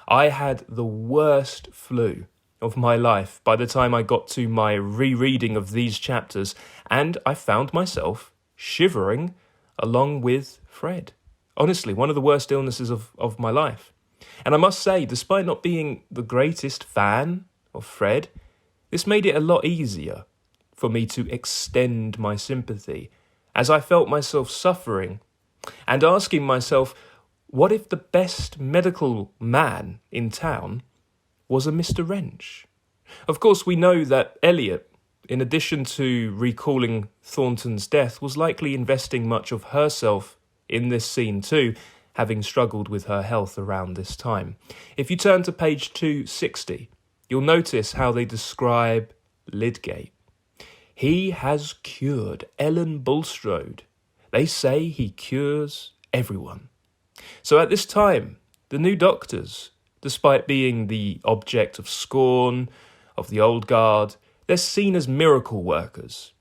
I had the worst flu of my life by the time I got to my rereading of these chapters, and I found myself shivering along with Fred. Honestly, one of the worst illnesses of my life. And I must say, despite not being the greatest fan of Fred, this made it a lot easier for me to extend my sympathy, as I felt myself suffering and asking myself, what if the best medical man in town was a Mr. Wrench? Of course, we know that Eliot, in addition to recalling Thornton's death, was likely investing much of herself in this scene too, having struggled with her health around this time. If you turn to page 260, you'll notice how they describe Lydgate. He has cured Ellen Bulstrode. They say he cures everyone. So at this time, the new doctors, despite being the object of scorn of the old guard, they're seen as miracle workers.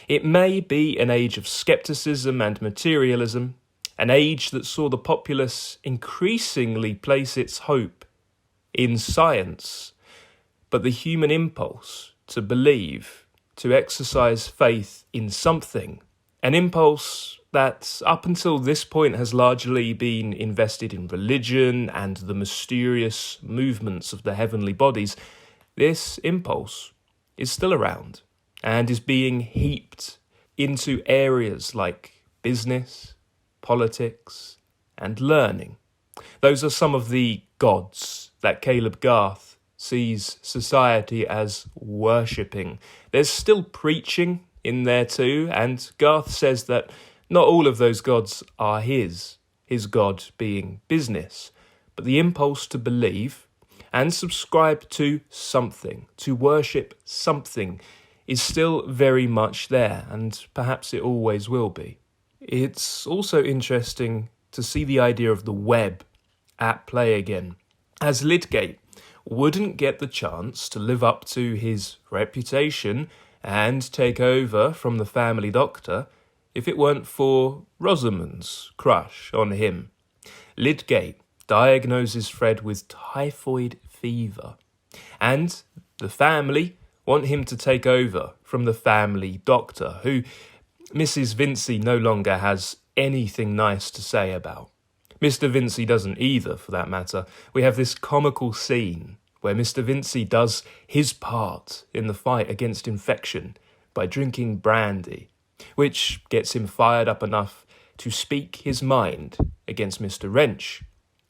It may be an age of scepticism and materialism, an age that saw the populace increasingly place its hope in science, but the human impulse to believe, to exercise faith in something, an impulse that up until this point has largely been invested in religion and the mysterious movements of the heavenly bodies, this impulse is still around and is being heaped into areas like business, politics, and learning. Those are some of the gods that Caleb Garth sees society as worshipping. There's still preaching in there too, and Garth says that not all of those gods are his god being business, but the impulse to believe and subscribe to something, to worship something, is still very much there, and perhaps it always will be. It's also interesting to see the idea of the web at play again, as Lydgate wouldn't get the chance to live up to his reputation and take over from the family doctor if it weren't for Rosamond's crush on him. Lydgate diagnoses Fred with typhoid fever, and the family want him to take over from the family doctor, who Mrs. Vincy no longer has anything nice to say about. Mr. Vincy doesn't either, for that matter. We have this comical scene where Mr. Vincy does his part in the fight against infection by drinking brandy, which gets him fired up enough to speak his mind against Mr. Wrench.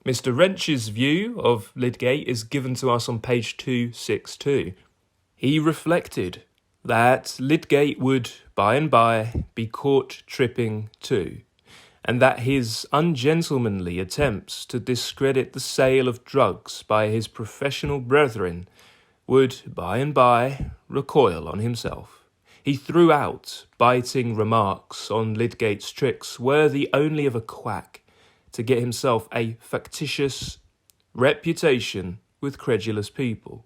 Mr. Wrench's view of Lydgate is given to us on page 262. He reflected that Lydgate would, by and by, be caught tripping too, and that his ungentlemanly attempts to discredit the sale of drugs by his professional brethren would, by and by, recoil on himself. He threw out biting remarks on Lydgate's tricks worthy only of a quack to get himself a factitious reputation with credulous people.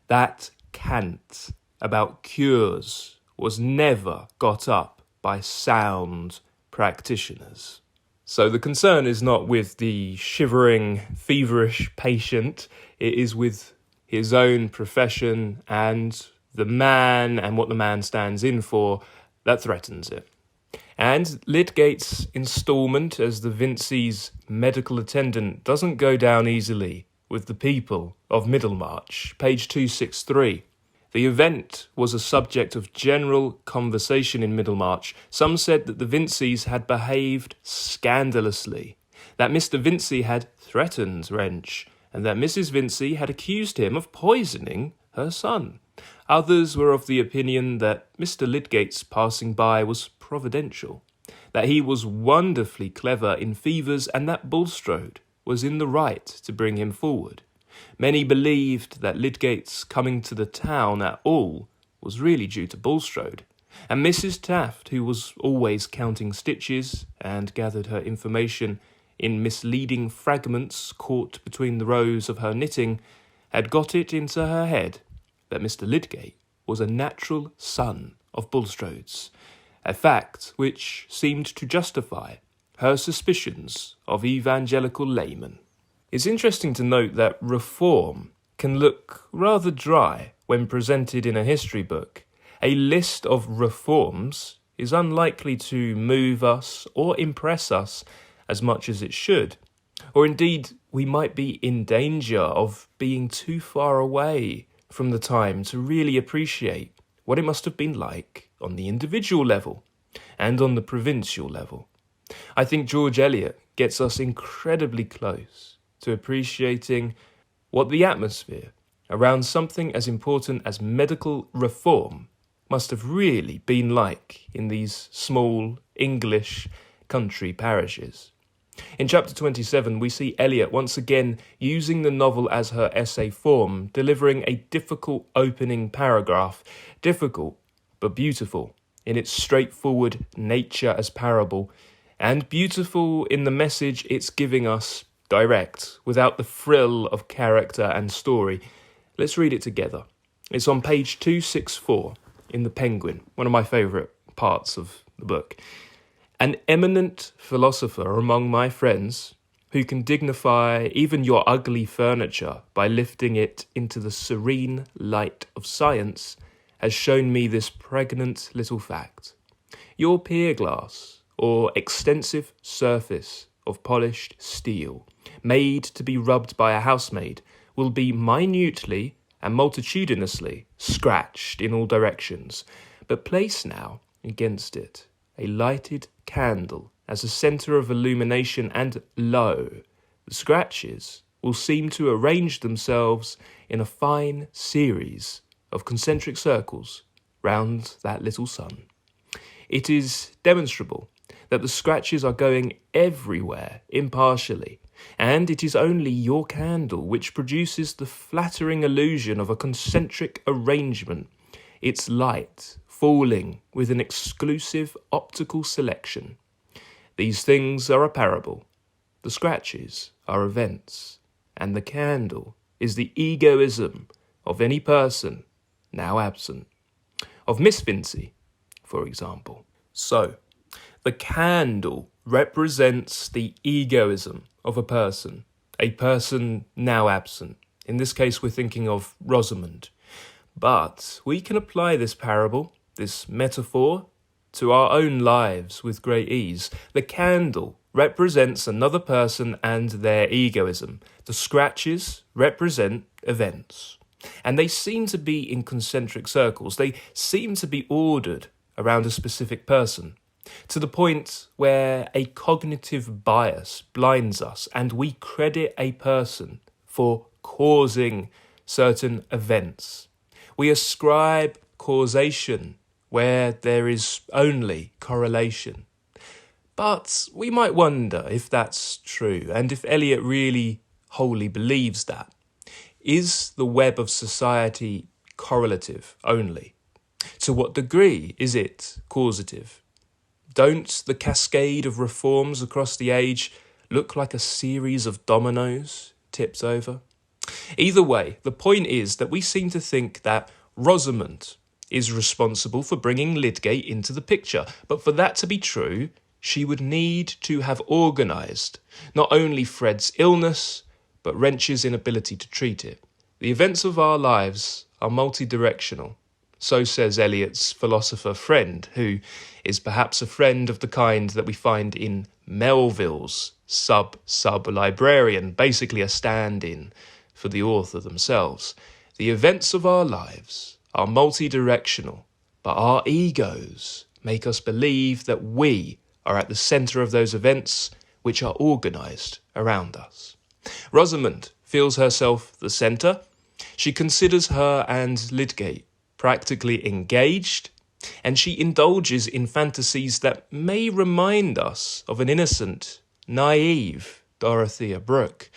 That cant about cures was never got up by sound practitioners. So the concern is not with the shivering, feverish patient, it is with his own profession and the man and what the man stands in for that threatens it. And Lydgate's instalment as the Vincy's medical attendant doesn't go down easily with the people of Middlemarch, page 263. The event was a subject of general conversation in Middlemarch. Some said that the Vincys had behaved scandalously, that Mr. Vincy had threatened Wrench, and that Mrs. Vincy had accused him of poisoning her son. Others were of the opinion that Mr. Lydgate's passing by was providential, that he was wonderfully clever in fevers, and that Bulstrode was in the right to bring him forward. Many believed that Lydgate's coming to the town at all was really due to Bulstrode, and Mrs. Taft, who was always counting stitches and gathered her information in misleading fragments caught between the rows of her knitting, had got it into her head that Mr. Lydgate was a natural son of Bulstrode's, a fact which seemed to justify her suspicions of evangelical laymen. It's interesting to note that reform can look rather dry when presented in a history book. A list of reforms is unlikely to move us or impress us as much as it should. Or indeed, we might be in danger of being too far away from the time to really appreciate what it must have been like on the individual level and on the provincial level. I think George Eliot gets us incredibly close to appreciating what the atmosphere around something as important as medical reform must have really been like in these small English country parishes. In chapter 27, we see Eliot once again using the novel as her essay form, delivering a difficult opening paragraph, difficult but beautiful in its straightforward nature as parable, and beautiful in the message it's giving us, direct, without the frill of character and story. Let's read it together. It's on page 264 in The Penguin, one of my favourite parts of the book. An eminent philosopher among my friends, who can dignify even your ugly furniture by lifting it into the serene light of science, has shown me this pregnant little fact. Your pier glass, or extensive surface of polished steel, made to be rubbed by a housemaid, will be minutely and multitudinously scratched in all directions, but place now against it a lighted candle as a centre of illumination, and lo, the scratches will seem to arrange themselves in a fine series of concentric circles round that little sun. It is demonstrable that the scratches are going everywhere impartially, and it is only your candle which produces the flattering illusion of a concentric arrangement, its light falling with an exclusive optical selection. These things are a parable, the scratches are events, and the candle is the egoism of any person now absent. Of Miss Vincy, for example. So, the candle represents the egoism of a person now absent. In this case, we're thinking of Rosamond. But we can apply this parable, this metaphor, to our own lives with great ease. The candle represents another person and their egoism. The scratches represent events. And they seem to be in concentric circles. They seem to be ordered around a specific person, to the point where a cognitive bias blinds us and we credit a person for causing certain events. We ascribe causation where there is only correlation. But we might wonder if that's true, and if Eliot really wholly believes that. Is the web of society correlative only? To what degree is it causative? Don't the cascade of reforms across the age look like a series of dominoes tipped over? Either way, the point is that we seem to think that Rosamond is responsible for bringing Lydgate into the picture, but for that to be true, she would need to have organised not only Fred's illness, but Wrench's inability to treat it. The events of our lives are multidirectional. So says Eliot's philosopher friend, who is perhaps a friend of the kind that we find in Melville's sub-librarian, basically a stand-in for the author themselves. The events of our lives are multidirectional, but our egos make us believe that we are at the centre of those events which are organised around us. Rosamond feels herself the centre. She considers her and Lydgate practically engaged, and she indulges in fantasies that may remind us of an innocent, naive Dorothea Brooke.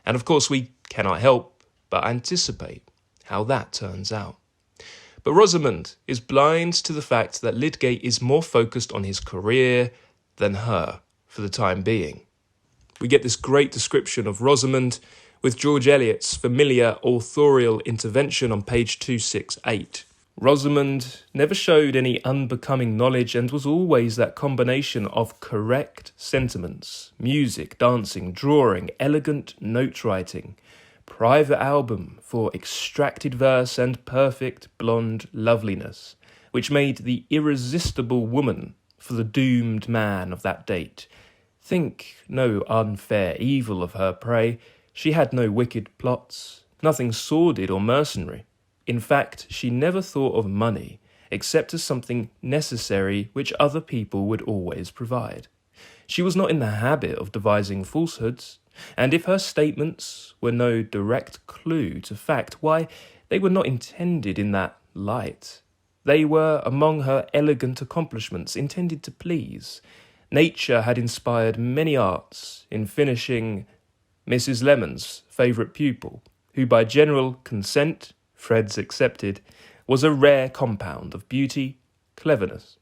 And of course we cannot help but anticipate how that turns out. But Rosamond is blind to the fact that Lydgate is more focused on his career than her for the time being. We get this great description of Rosamond with George Eliot's familiar authorial intervention on page 268. Rosamond never showed any unbecoming knowledge and was always that combination of correct sentiments, music, dancing, drawing, elegant note-writing, private album for extracted verse and perfect blonde loveliness, which made the irresistible woman for the doomed man of that date. Think no unfair evil of her prey. She had no wicked plots, nothing sordid or mercenary. In fact, she never thought of money except as something necessary which other people would always provide. She was not in the habit of devising falsehoods, and if her statements were no direct clue to fact, why, they were not intended in that light. They were among her elegant accomplishments, intended to please. Nature had inspired many arts in finishing Mrs. Lemon's favourite pupil, who by general consent, Fred's excepted, was a rare compound of beauty, cleverness,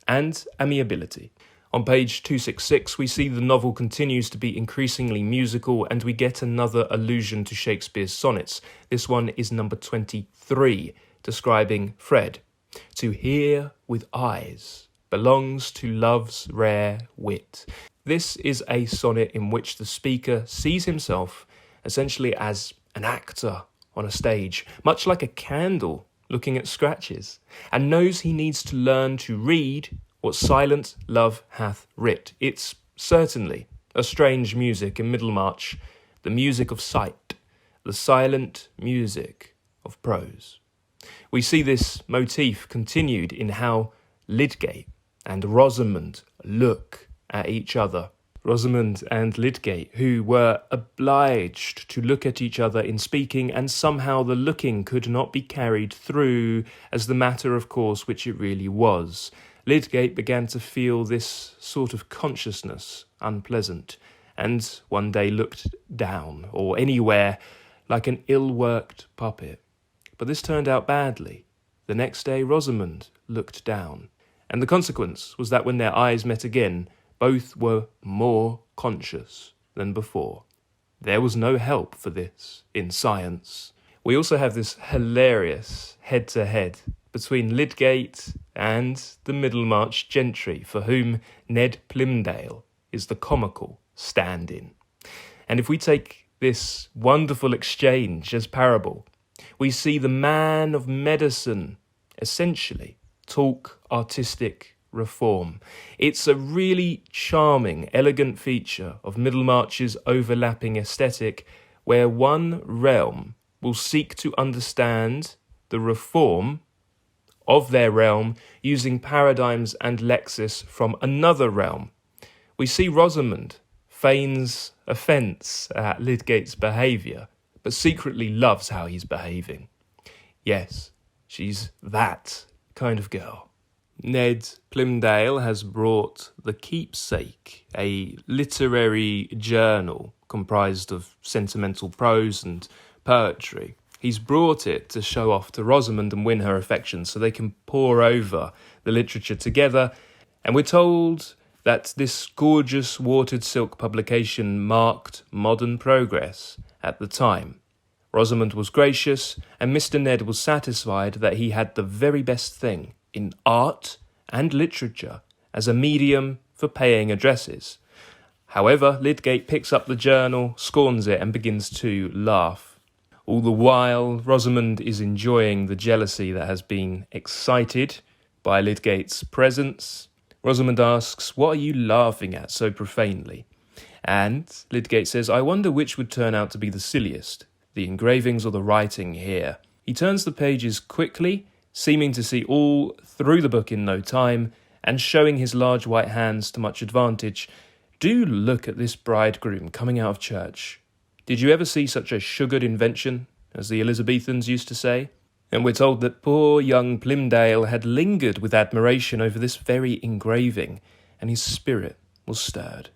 and amiability. On page 266, we see the novel continues to be increasingly musical, and we get another allusion to Shakespeare's sonnets. This one is number 23, describing Fred. To hear with eyes belongs to love's rare wit. This is a sonnet in which the speaker sees himself essentially as an actor on a stage, much like a candle looking at scratches, and knows he needs to learn to read what silent love hath writ. It's certainly a strange music in Middlemarch, the music of sight, the silent music of prose. We see this motif continued in how Lydgate and Rosamond look at each other. Rosamond and Lydgate, who were obliged to look at each other in speaking, and somehow the looking could not be carried through as the matter of course which it really was. Lydgate began to feel this sort of consciousness unpleasant, and one day looked down, or anywhere, like an ill-worked puppet. But this turned out badly. The next day Rosamond looked down, and the consequence was that when their eyes met again, both were more conscious than before. There was no help for this in science. We also have this hilarious head-to-head between Lydgate and the Middlemarch gentry, for whom Ned Plymdale is the comical stand-in. And if we take this wonderful exchange as parable, we see the man of medicine essentially talk artistic reform. It's a really charming, elegant feature of Middlemarch's overlapping aesthetic, where one realm will seek to understand the reform of their realm using paradigms and lexis from another realm. We see Rosamond feigns offence at Lydgate's behaviour, but secretly loves how he's behaving. Yes, she's that kind of girl. Ned Plymdale has brought The Keepsake, a literary journal comprised of sentimental prose and poetry. He's brought it to show off to Rosamond and win her affections so they can pore over the literature together. And we're told that this gorgeous watered silk publication marked modern progress at the time. Rosamond was gracious, and Mr. Ned was satisfied that he had the very best thing in art and literature as a medium for paying addresses. However, Lydgate picks up the journal, scorns it, and begins to laugh. All the while, Rosamond is enjoying the jealousy that has been excited by Lydgate's presence. Rosamond asks, "What are you laughing at so profanely?" And Lydgate says, "I wonder which would turn out to be the silliest, the engravings or the writing here." He turns the pages quickly, seeming to see all through the book in no time, and showing his large white hands to much advantage. Do look at this bridegroom coming out of church. Did you ever see such a sugared invention, as the Elizabethans used to say? And we're told that poor young Plymdale had lingered with admiration over this very engraving, and his spirit was stirred.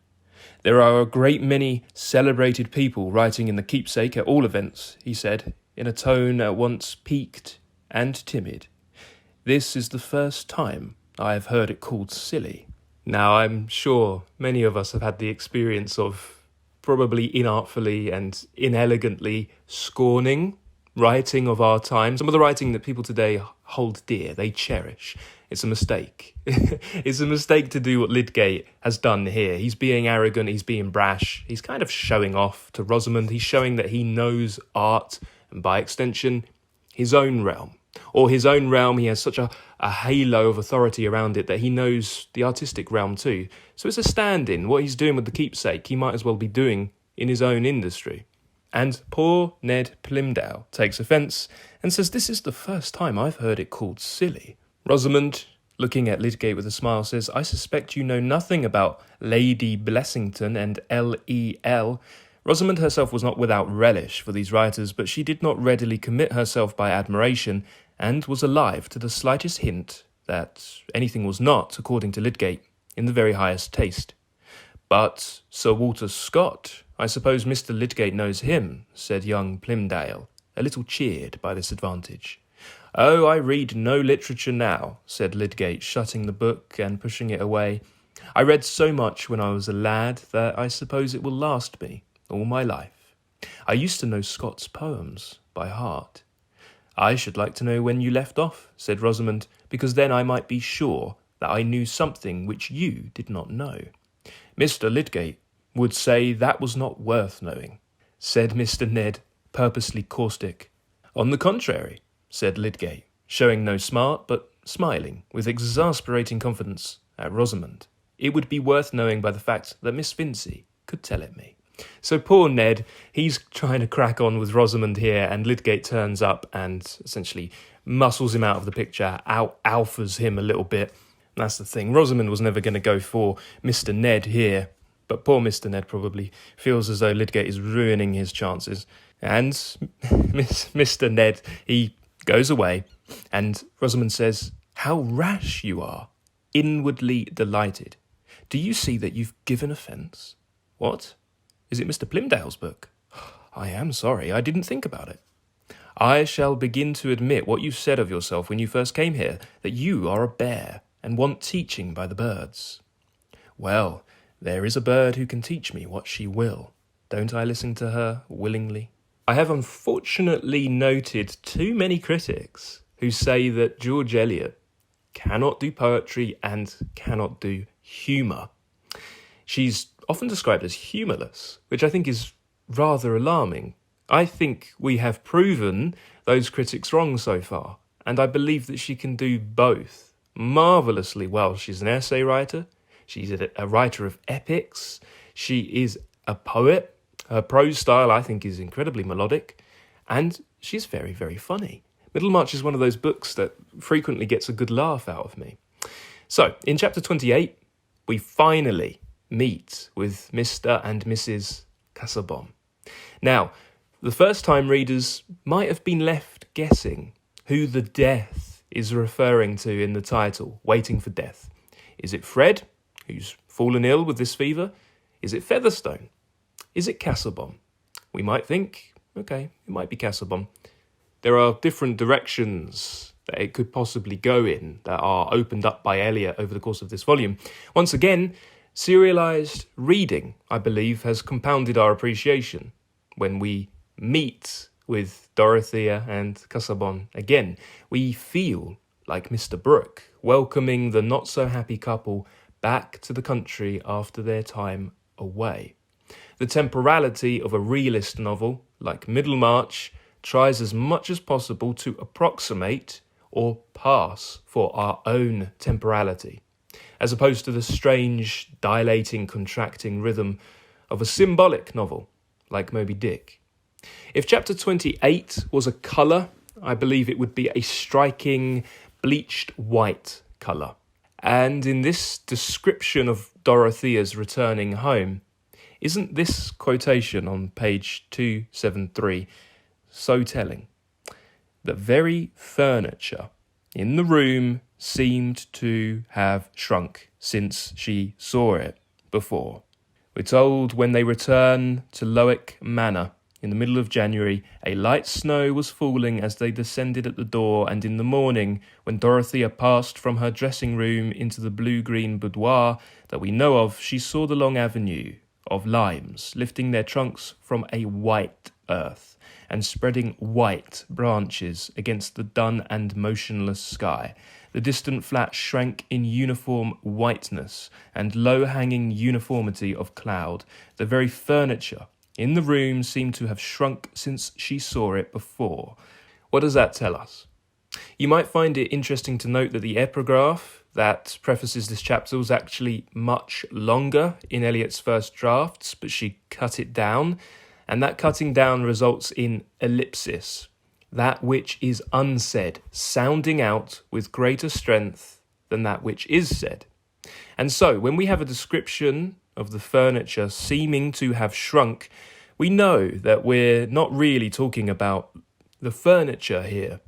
There are a great many celebrated people writing in The Keepsake, at all events, he said, in a tone at once piqued and timid. This is the first time I have heard it called silly. Now, I'm sure many of us have had the experience of probably inartfully and inelegantly scorning writing of our time. Some of the writing that people today hold dear, they cherish. It's a mistake. It's a mistake to do what Lydgate has done here. He's being arrogant, he's being brash, he's kind of showing off to Rosamond. He's showing that he knows art, and by extension, his own realm. Or his own realm, he has such a halo of authority around it that he knows the artistic realm too. So it's a stand-in. What he's doing with The Keepsake, he might as well be doing in his own industry. And poor Ned Plymdale takes offence and says, "This is the first time I've heard it called silly." Rosamond looking at Lydgate with a smile, says, "I suspect you know nothing about Lady Blessington and L.E.L. Rosamond herself was not without relish for these writers, but she did not readily commit herself by admiration, and was alive to the slightest hint that anything was not, according to Lydgate, in the very highest taste." "But Sir Walter Scott, I suppose Mr. Lydgate knows him," said young Plymdale, a little cheered by this advantage. "Oh, I read no literature now," said Lydgate, shutting the book and pushing it away. "I read so much when I was a lad that I suppose it will last me all my life. I used to know Scott's poems by heart." "I should like to know when you left off," said Rosamond, "because then I might be sure that I knew something which you did not know." "Mr. Lydgate would say that was not worth knowing," said Mr. Ned, purposely caustic. "On the contrary," said Lydgate, showing no smart, but smiling with exasperating confidence at Rosamond, "it would be worth knowing by the fact that Miss Vincy could tell it me." So poor Ned, he's trying to crack on with Rosamond here, and Lydgate turns up and essentially muscles him out of the picture, out-alphas him a little bit. And that's the thing. Rosamond was never going to go for Mr. Ned here, but poor Mr. Ned probably feels as though Lydgate is ruining his chances. And Mr. Ned, he goes away, and Rosamond says, "How rash you are, inwardly delighted. Do you see that you've given offence?" "What? Is it Mr. Plymdale's book?" "I am sorry, I didn't think about it." "I shall begin to admit what you said of yourself when you first came here, that you are a bear and want teaching by the birds." "Well, there is a bird who can teach me what she will. Don't I listen to her willingly?" I have unfortunately noted too many critics who say that George Eliot cannot do poetry and cannot do humour. She's often described as humourless, which I think is rather alarming. I think we have proven those critics wrong so far, and I believe that she can do both marvellously well. She's an essay writer, she's a writer of epics, she is a poet. Her prose style, I think, is incredibly melodic, and she's very, very funny. Middlemarch is one of those books that frequently gets a good laugh out of me. So, in chapter 28, we finally meet with Mr. and Mrs. Casaubon. Now, the first-time readers might have been left guessing who the death is referring to in the title, Waiting for Death. Is it Fred, who's fallen ill with this fever? Is it Featherstone? Is it Casaubon? We might think, okay, it might be Casaubon. There are different directions that it could possibly go in that are opened up by Eliot over the course of this volume. Once again, serialised reading, I believe, has compounded our appreciation. When we meet with Dorothea and Casaubon again, we feel like Mr. Brooke, welcoming the not-so-happy couple back to the country after their time away. The temporality of a realist novel, like Middlemarch, tries as much as possible to approximate or pass for our own temporality, as opposed to the strange, dilating, contracting rhythm of a symbolic novel, like Moby Dick. If chapter 28 was a colour, I believe it would be a striking, bleached white colour. And in this description of Dorothea's returning home, isn't this quotation on page 273 so telling? The very furniture in the room seemed to have shrunk since she saw it before. We're told when they return to Lowick Manor in the middle of January, a light snow was falling as they descended at the door, and in the morning, when Dorothea passed from her dressing room into the blue-green boudoir that we know of, she saw the long avenue of limes lifting their trunks from a white earth and spreading white branches against the dun and motionless sky. The distant flats shrank in uniform whiteness and low-hanging uniformity of cloud. The very furniture in the room seemed to have shrunk since she saw it before. What does that tell us? You might find it interesting to note that the epigraph that prefaces this chapter was actually much longer in Eliot's first drafts, but she cut it down, and that cutting down results in ellipsis, that which is unsaid, sounding out with greater strength than that which is said. And so, when we have a description of the furniture seeming to have shrunk, we know that we're not really talking about the furniture here.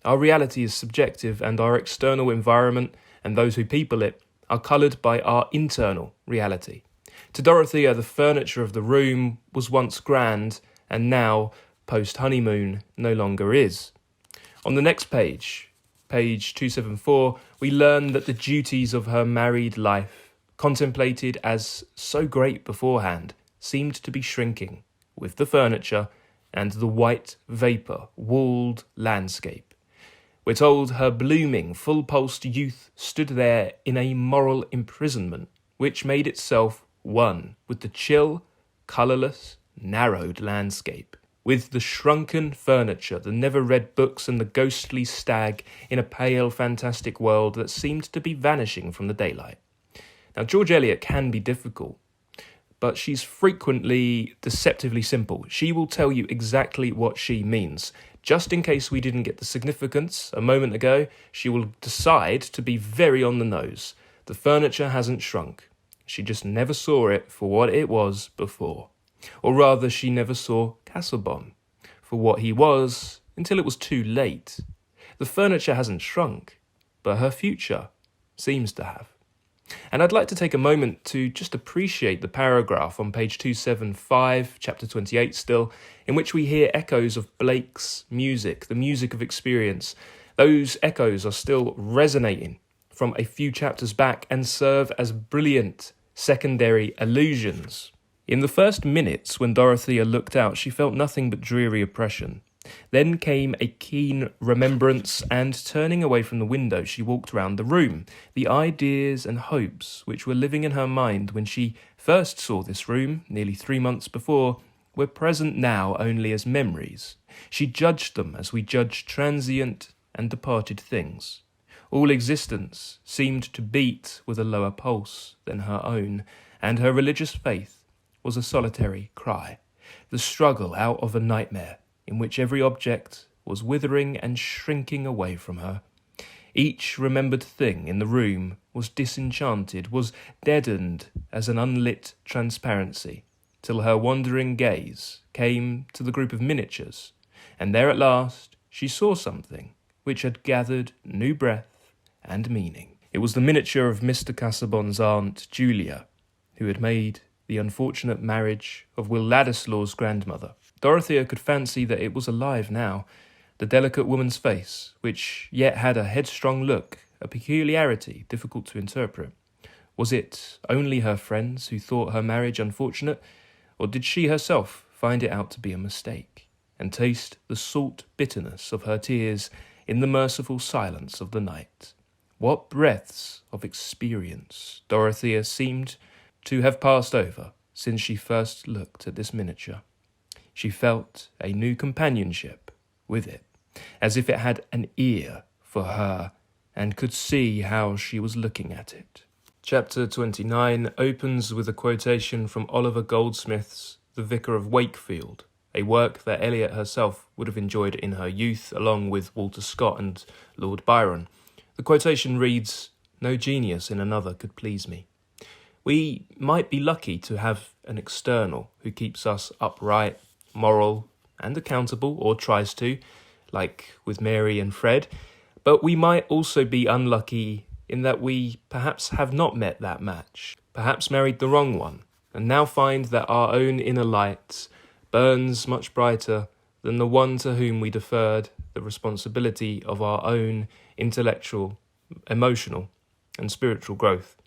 Our reality is subjective, and our external environment and those who people it are coloured by our internal reality. To Dorothea, the furniture of the room was once grand, and now, post-honeymoon, no longer is. On the next page, page 274, we learn that the duties of her married life, contemplated as so great beforehand, seemed to be shrinking with the furniture and the white vapour walled landscape. We're told her blooming, full-pulsed youth stood there in a moral imprisonment, which made itself one with the chill, colourless, narrowed landscape, with the shrunken furniture, the never-read books, and the ghostly stag in a pale, fantastic world that seemed to be vanishing from the daylight. Now, George Eliot can be difficult, but she's frequently deceptively simple. She will tell you exactly what she means. Just in case we didn't get the significance a moment ago, she will decide to be very on the nose. The furniture hasn't shrunk. She just never saw it for what it was before. Or rather, she never saw Casaubon for what he was until it was too late. The furniture hasn't shrunk, but her future seems to have. And I'd like to take a moment to just appreciate the paragraph on page 275, chapter 28 still, in which we hear echoes of Blake's music, the music of experience. Those echoes are still resonating from a few chapters back and serve as brilliant secondary allusions. In the first minutes, when Dorothea looked out, she felt nothing but dreary oppression. Then came a keen remembrance, and turning away from the window, she walked round the room. The ideas and hopes which were living in her mind when she first saw this room, nearly 3 months before, were present now only as memories. She judged them as we judge transient and departed things. All existence seemed to beat with a lower pulse than her own, and her religious faith was a solitary cry, the struggle out of a nightmare in which every object was withering and shrinking away from her. Each remembered thing in the room was disenchanted, was deadened as an unlit transparency, till her wandering gaze came to the group of miniatures, and there at last she saw something which had gathered new breath and meaning. It was the miniature of Mr. Casaubon's aunt Julia, who had made the unfortunate marriage of Will Ladislaw's grandmother. Dorothea could fancy that it was alive now, the delicate woman's face, which yet had a headstrong look, a peculiarity difficult to interpret. Was it only her friends who thought her marriage unfortunate, or did she herself find it out to be a mistake, and taste the salt bitterness of her tears in the merciful silence of the night? What breaths of experience Dorothea seemed to have passed over since she first looked at this miniature. She felt a new companionship with it, as if it had an ear for her and could see how she was looking at it. Chapter 29 opens with a quotation from Oliver Goldsmith's The Vicar of Wakefield, a work that Eliot herself would have enjoyed in her youth, along with Walter Scott and Lord Byron. The quotation reads, "No genius in another could please me." We might be lucky to have an external who keeps us upright, moral, and accountable, or tries to, like with Mary and Fred, but we might also be unlucky in that we perhaps have not met that match, perhaps married the wrong one, and now find that our own inner light burns much brighter than the one to whom we deferred the responsibility of our own intellectual, emotional, and spiritual growth.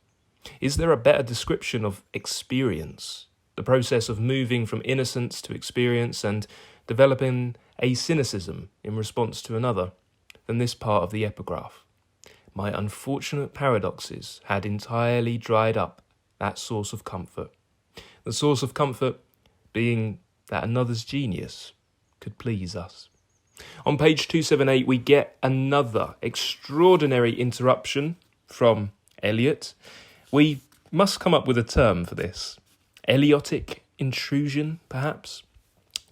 Is there a better description of experience, the process of moving from innocence to experience and developing a cynicism in response to another, than this part of the epigraph? My unfortunate paradoxes had entirely dried up that source of comfort. The source of comfort being that another's genius could please us. On page 278, we get another extraordinary interruption from Eliot. We must come up with a term for this. Eliotic intrusion, perhaps?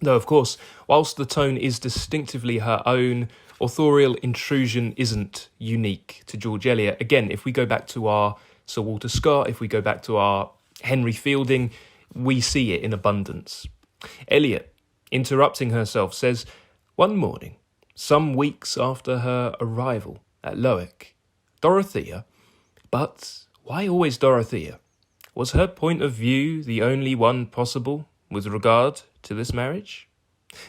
Though, of course, whilst the tone is distinctively her own, authorial intrusion isn't unique to George Eliot. Again, if we go back to our Sir Walter Scott, if we go back to our Henry Fielding, we see it in abundance. Eliot, interrupting herself, says, "One morning, some weeks after her arrival at Lowick, Dorothea, but why always Dorothea? Was her point of view the only one possible with regard to this marriage?"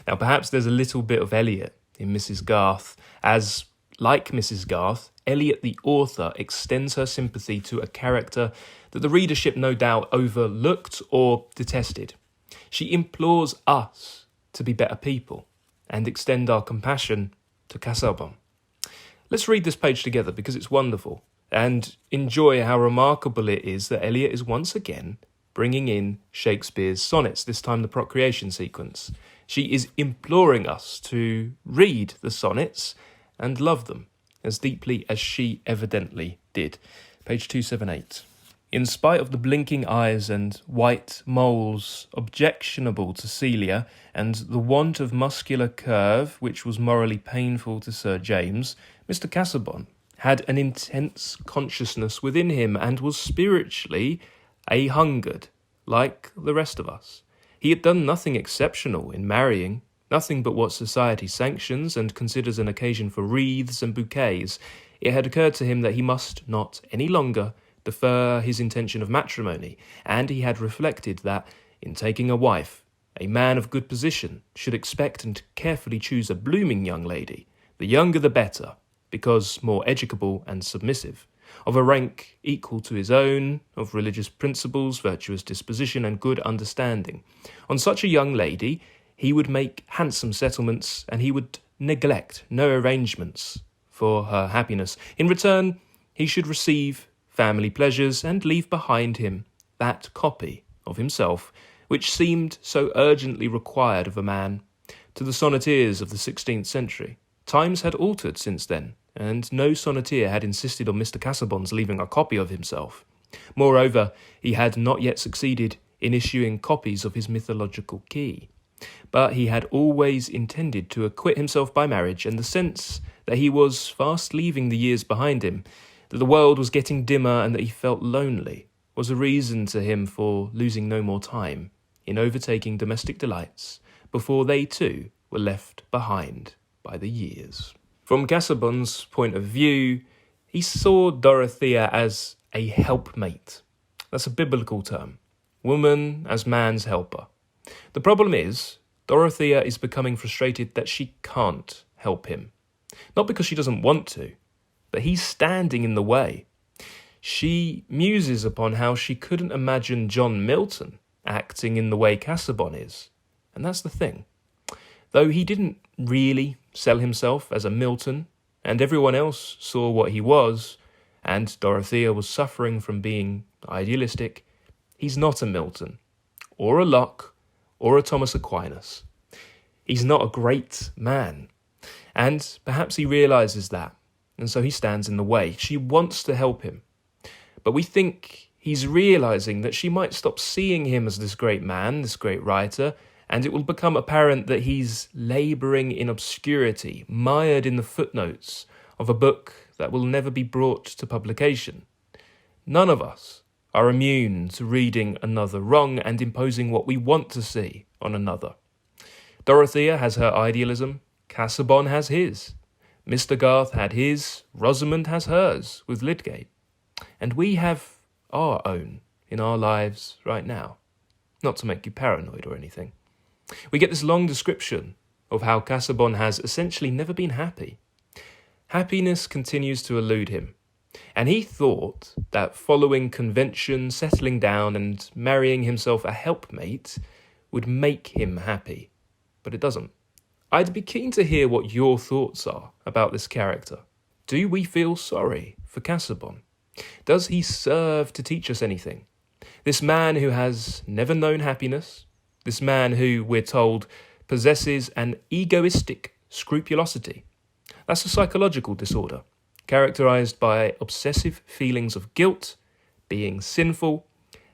Now, perhaps there's a little bit of Eliot in Mrs. Garth, as, like Mrs. Garth, Eliot the author extends her sympathy to a character that the readership no doubt overlooked or detested. She implores us to be better people and extend our compassion to Casaubon. Let's read this page together because it's wonderful, and enjoy how remarkable it is that Eliot is once again bringing in Shakespeare's sonnets, this time the procreation sequence. She is imploring us to read the sonnets and love them as deeply as she evidently did. Page 278. In spite of the blinking eyes and white moles objectionable to Celia, and the want of muscular curve which was morally painful to Sir James, Mr. Casaubon had an intense consciousness within him and was spiritually a-hungered, like the rest of us. He had done nothing exceptional in marrying, nothing but what society sanctions and considers an occasion for wreaths and bouquets. It had occurred to him that he must not any longer defer his intention of matrimony, and he had reflected that, in taking a wife, a man of good position should expect and carefully choose a blooming young lady, the younger the better, because more educable and submissive, of a rank equal to his own, of religious principles, virtuous disposition, and good understanding. On such a young lady he would make handsome settlements, and he would neglect no arrangements for her happiness. In return, he should receive family pleasures and leave behind him that copy of himself which seemed so urgently required of a man. To the sonneteers of the 16th century, times had altered since then, and no sonneteer had insisted on Mr. Casaubon's leaving a copy of himself. Moreover, he had not yet succeeded in issuing copies of his mythological key. But he had always intended to acquit himself by marriage, and the sense that he was fast leaving the years behind him, that the world was getting dimmer and that he felt lonely, was a reason to him for losing no more time in overtaking domestic delights before they too were left behind by the years. From Casaubon's point of view, he saw Dorothea as a helpmate. That's a biblical term. Woman as man's helper. The problem is, Dorothea is becoming frustrated that she can't help him. Not because she doesn't want to, but he's standing in the way. She muses upon how she couldn't imagine John Milton acting in the way Casaubon is. And that's the thing. Though he didn't really sell himself as a Milton, and everyone else saw what he was, and Dorothea was suffering from being idealistic, he's not a Milton, or a Locke, or a Thomas Aquinas. He's not a great man, and perhaps he realises that, and so he stands in the way. She wants to help him, but we think he's realising that she might stop seeing him as this great man, this great writer, and it will become apparent that he's labouring in obscurity, mired in the footnotes of a book that will never be brought to publication. None of us are immune to reading another wrong and imposing what we want to see on another. Dorothea has her idealism, Casaubon has his, Mr. Garth had his, Rosamond has hers with Lydgate, and we have our own in our lives right now. Not to make you paranoid or anything. We get this long description of how Casaubon has essentially never been happy. Happiness continues to elude him, and he thought that following convention, settling down and marrying himself a helpmate would make him happy, but it doesn't. I'd be keen to hear what your thoughts are about this character. Do we feel sorry for Casaubon? Does he serve to teach us anything? This man who has never known happiness, this man who, we're told, possesses an egoistic scrupulosity. That's a psychological disorder, characterised by obsessive feelings of guilt, being sinful,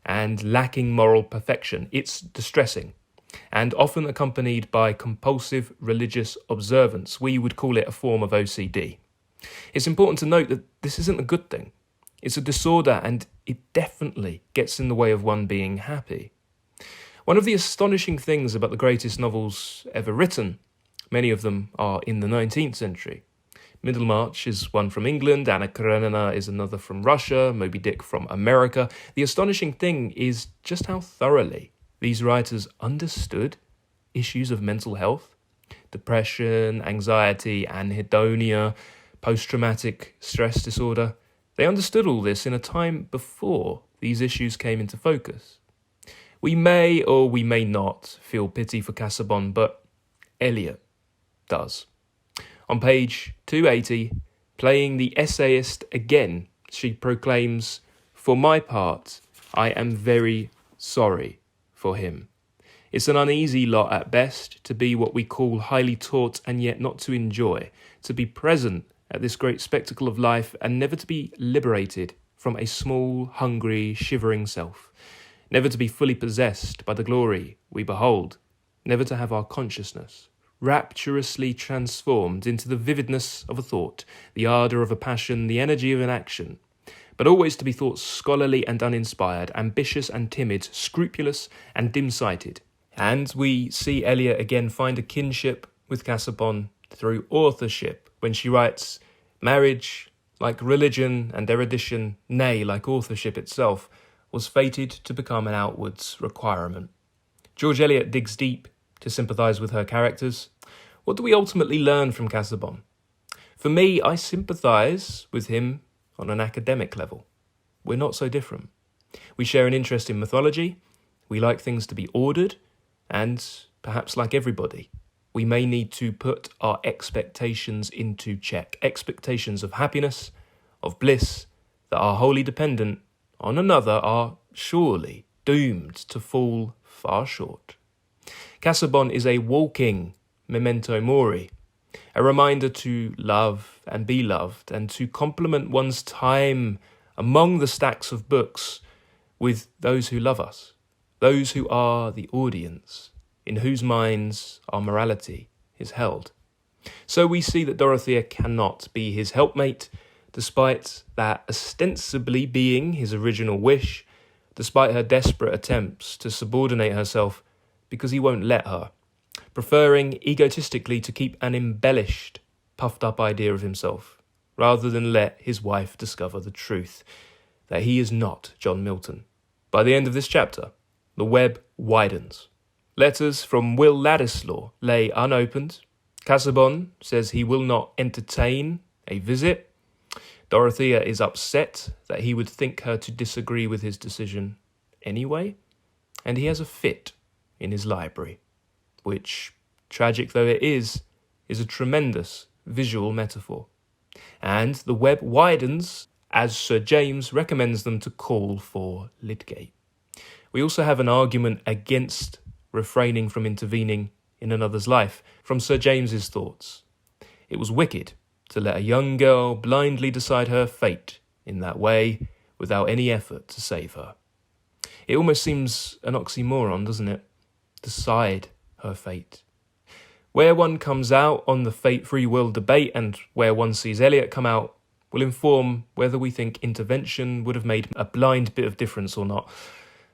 and lacking moral perfection. It's distressing. and often accompanied by compulsive religious observance. We would call it a form of OCD. It's important to note that this isn't a good thing. It's a disorder, and it definitely gets in the way of one being happy. One of the astonishing things about the greatest novels ever written, many of them are in the 19th century. Middlemarch is one from England, Anna Karenina is another from Russia, Moby Dick from America. The astonishing thing is just how thoroughly these writers understood issues of mental health, depression, anxiety, anhedonia, post-traumatic stress disorder. They understood all this in a time before these issues came into focus. We may or we may not feel pity for Casaubon, but Eliot does. On page 280, playing the essayist again, she proclaims, "For my part, I am very sorry for him. It's an uneasy lot at best to be what we call highly taught and yet not to enjoy, to be present at this great spectacle of life and never to be liberated from a small, hungry, shivering self, never to be fully possessed by the glory we behold, never to have our consciousness rapturously transformed into the vividness of a thought, the ardour of a passion, the energy of an action, but always to be thought scholarly and uninspired, ambitious and timid, scrupulous and dim-sighted." And we see Eliot again find a kinship with Casaubon through authorship when she writes, "Marriage, like religion and erudition, nay, like authorship itself, was fated to become an outwards requirement." George Eliot digs deep to sympathise with her characters. What do we ultimately learn from Casaubon? For me, I sympathise with him on an academic level. We're not so different. We share an interest in mythology, we like things to be ordered, and, perhaps like everybody, we may need to put our expectations into check. Expectations of happiness, of bliss, that are wholly dependent on another are surely doomed to fall far short. Casaubon is a walking memento mori, a reminder to love and be loved, and to complement one's time among the stacks of books with those who love us, those who are the audience, in whose minds our morality is held. So we see that Dorothea cannot be his helpmate, despite that ostensibly being his original wish, despite her desperate attempts to subordinate herself, because he won't let her, preferring egotistically to keep an embellished, puffed-up idea of himself, rather than let his wife discover the truth, that he is not John Milton. By the end of this chapter, the web widens. Letters from Will Ladislaw lay unopened. Casaubon says he will not entertain a visit. Dorothea is upset that he would think her to disagree with his decision anyway, and he has a fit in his library, which, tragic though it is a tremendous visual metaphor. And the web widens as Sir James recommends them to call for Lydgate. We also have an argument against refraining from intervening in another's life from Sir James's thoughts. It was wicked to let a young girl blindly decide her fate in that way without any effort to save her. It almost seems an oxymoron, doesn't it? Decide her fate. Where one comes out on the fate-free will debate and where one sees Eliot come out will inform whether we think intervention would have made a blind bit of difference or not.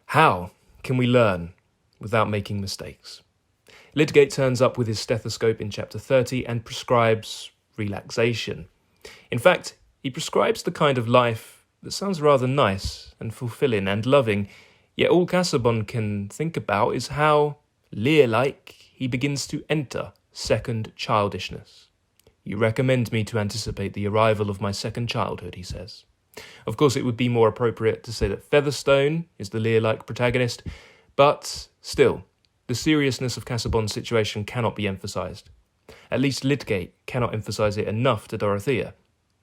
How can we learn without making mistakes? Lydgate turns up with his stethoscope in chapter 30 and prescribes relaxation. In fact, he prescribes the kind of life that sounds rather nice and fulfilling and loving, yet all Casaubon can think about is how, Lear-like, he begins to enter second childishness. "You recommend me to anticipate the arrival of my second childhood," he says. Of course, it would be more appropriate to say that Featherstone is the Lear-like protagonist, but still, the seriousness of Casaubon's situation cannot be emphasised. At least Lydgate cannot emphasise it enough to Dorothea,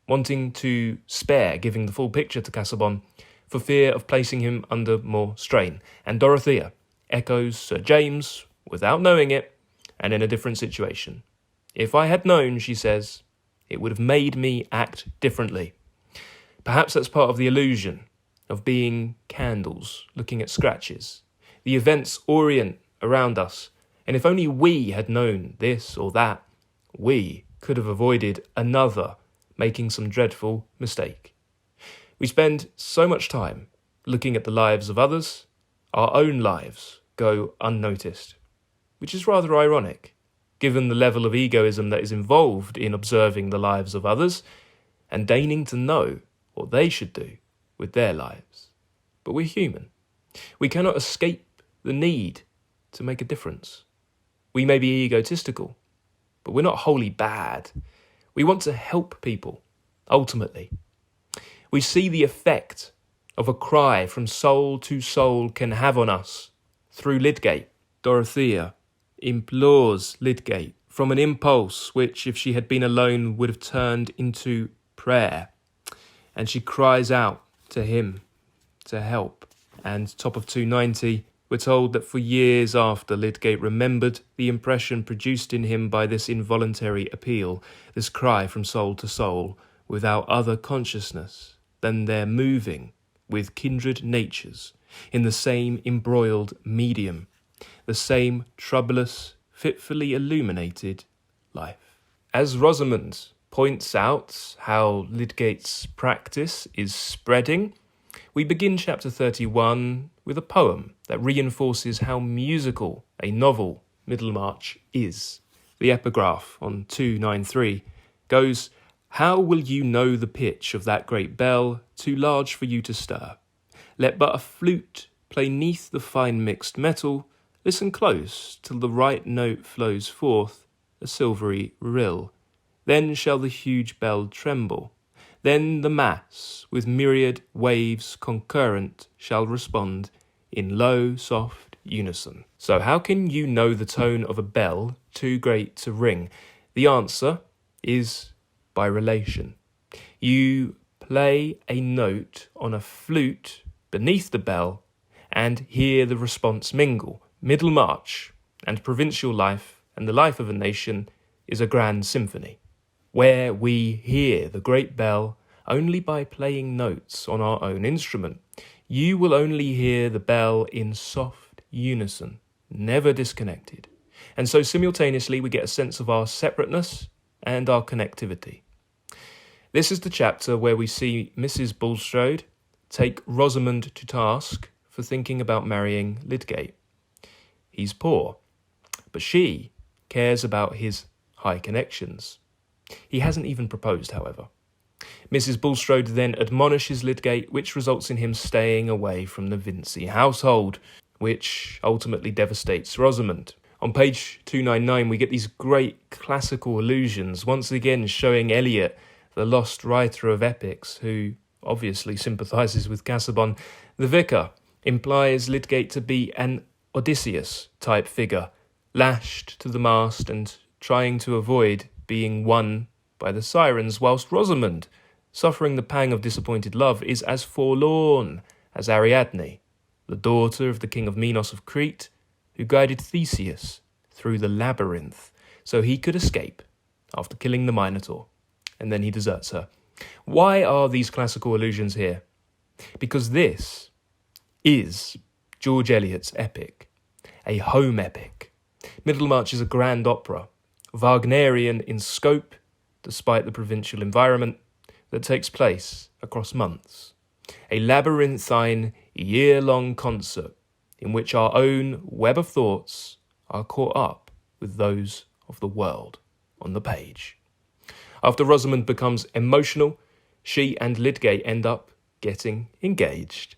wanting to spare giving the full picture to Casaubon for fear of placing him under more strain. And Dorothea echoes Sir James without knowing it and in a different situation. "If I had known," she says, "it would have made me act differently." Perhaps that's part of the illusion of being candles looking at scratches. The events orient around us, and if only we had known this or that, we could have avoided another making some dreadful mistake. We spend so much time looking at the lives of others, our own lives go unnoticed, which is rather ironic, given the level of egoism that is involved in observing the lives of others and deigning to know what they should do with their lives. But we're human. We cannot escape the need to make a difference. We may be egotistical, but we're not wholly bad. We want to help people, ultimately. We see the effect of a cry from soul to soul can have on us through Lydgate. Dorothea implores Lydgate from an impulse which, if she had been alone, would have turned into prayer. And she cries out to him to help. And top of 290, we're told that for years after, Lydgate remembered the impression produced in him by this involuntary appeal, this cry from soul to soul, without other consciousness than their moving with kindred natures in the same embroiled medium, the same troublous, fitfully illuminated life. As Rosamond points out how Lydgate's practice is spreading, we begin chapter 31 with a poem that reinforces how musical a novel Middlemarch is. The epigraph on 293 goes, "How will you know the pitch of that great bell, too large for you to stir? Let but a flute play 'neath the fine mixed metal, listen close till the right note flows forth, a silvery rill. Then shall the huge bell tremble. Then the mass, with myriad waves concurrent, shall respond in low, soft unison." So how can you know the tone of a bell too great to ring? The answer is by relation. You play a note on a flute beneath the bell and hear the response mingle. Middlemarch and provincial life and the life of a nation is a grand symphony, where we hear the great bell only by playing notes on our own instrument. You will only hear the bell in soft unison, never disconnected. And so simultaneously we get a sense of our separateness and our connectivity. This is the chapter where we see Mrs. Bulstrode take Rosamond to task for thinking about marrying Lydgate. He's poor, but she cares about his high connections. He hasn't even proposed, however. Mrs. Bulstrode then admonishes Lydgate, which results in him staying away from the Vincy household, which ultimately devastates Rosamond. On page 299, we get these great classical allusions, once again showing Eliot, the lost writer of epics, who obviously sympathises with Casaubon. The vicar implies Lydgate to be an Odysseus-type figure, lashed to the mast and trying to avoid being won by the sirens, whilst Rosamond, suffering the pang of disappointed love, is as forlorn as Ariadne, the daughter of the king of Minos of Crete, who guided Theseus through the labyrinth so he could escape after killing the Minotaur, and then he deserts her. Why are these classical allusions here? Because this is George Eliot's epic, a home epic. Middlemarch is a grand opera, Wagnerian in scope, despite the provincial environment, that takes place across months. A labyrinthine, year-long concert in which our own web of thoughts are caught up with those of the world on the page. After Rosamond becomes emotional, she and Lydgate end up getting engaged.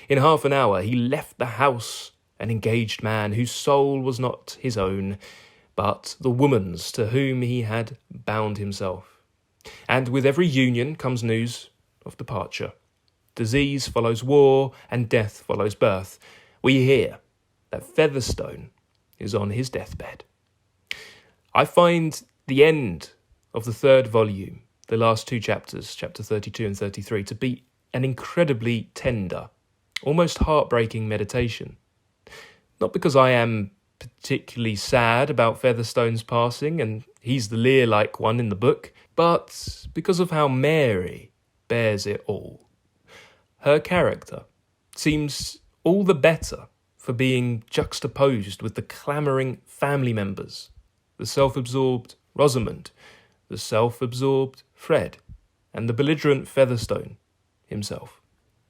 In half an hour, he left the house, an engaged man whose soul was not his own, but the woman's to whom he had bound himself. And with every union comes news of departure. Disease follows war, and death follows birth. We hear that Featherstone is on his deathbed. I find the end of the third volume, the last two chapters, chapter 32 and 33, to be an incredibly tender, almost heartbreaking meditation. Not because I am particularly sad about Featherstone's passing, and he's the Lear-like one in the book, but because of how Mary bears it all. Her character seems all the better for being juxtaposed with the clamouring family members, the self-absorbed Rosamond, the self-absorbed Fred, and the belligerent Featherstone himself.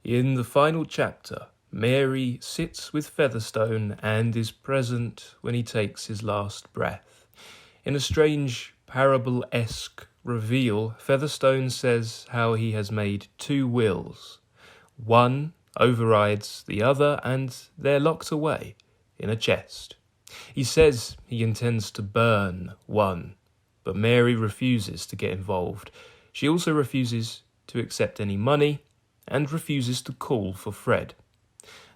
In the final chapter, Mary sits with Featherstone and is present when he takes his last breath. In a strange parable-esque reveal, Featherstone says how he has made two wills. One overrides the other and they're locked away in a chest. He says he intends to burn one, but Mary refuses to get involved. She also refuses to accept any money and refuses to call for Fred.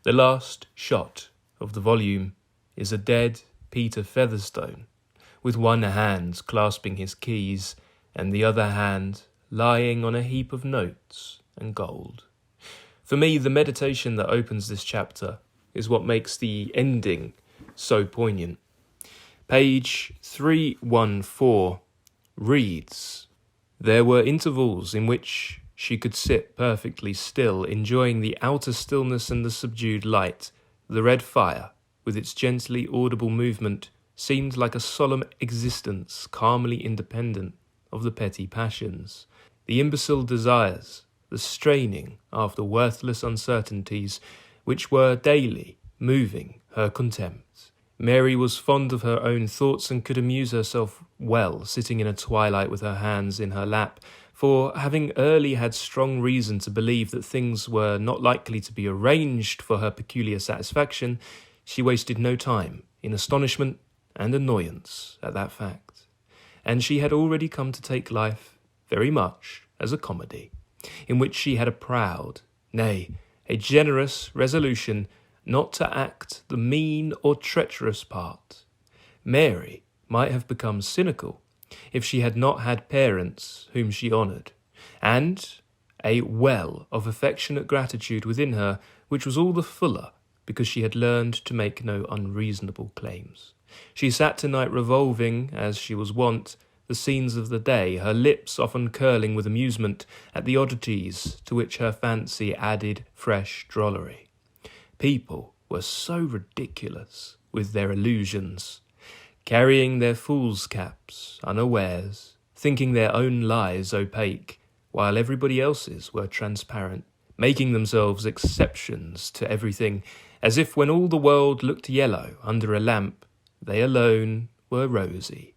The last shot of the volume is a dead Peter Featherstone, with one hand clasping his keys and the other hand lying on a heap of notes and gold. For me, the meditation that opens this chapter is what makes the ending so poignant. Page 314 reads, "There were intervals in which she could sit perfectly still, enjoying the outer stillness and the subdued light. The red fire, with its gently audible movement, seemed like a solemn existence calmly independent of the petty passions, the imbecile desires, the straining after worthless uncertainties which were daily moving her contempt. Mary was fond of her own thoughts and could amuse herself well sitting in a twilight with her hands in her lap, for having early had strong reason to believe that things were not likely to be arranged for her peculiar satisfaction, she wasted no time in astonishment and annoyance at that fact. And she had already come to take life very much as a comedy, in which she had a proud, nay, a generous resolution not to act the mean or treacherous part. Mary might have become cynical if she had not had parents whom she honoured, and a well of affectionate gratitude within her, which was all the fuller because she had learned to make no unreasonable claims. She sat tonight revolving, as she was wont, the scenes of the day, her lips often curling with amusement at the oddities to which her fancy added fresh drollery. People were so ridiculous with their illusions, carrying their fool's caps unawares, thinking their own lies opaque, while everybody else's were transparent, making themselves exceptions to everything, as if when all the world looked yellow under a lamp, they alone were rosy.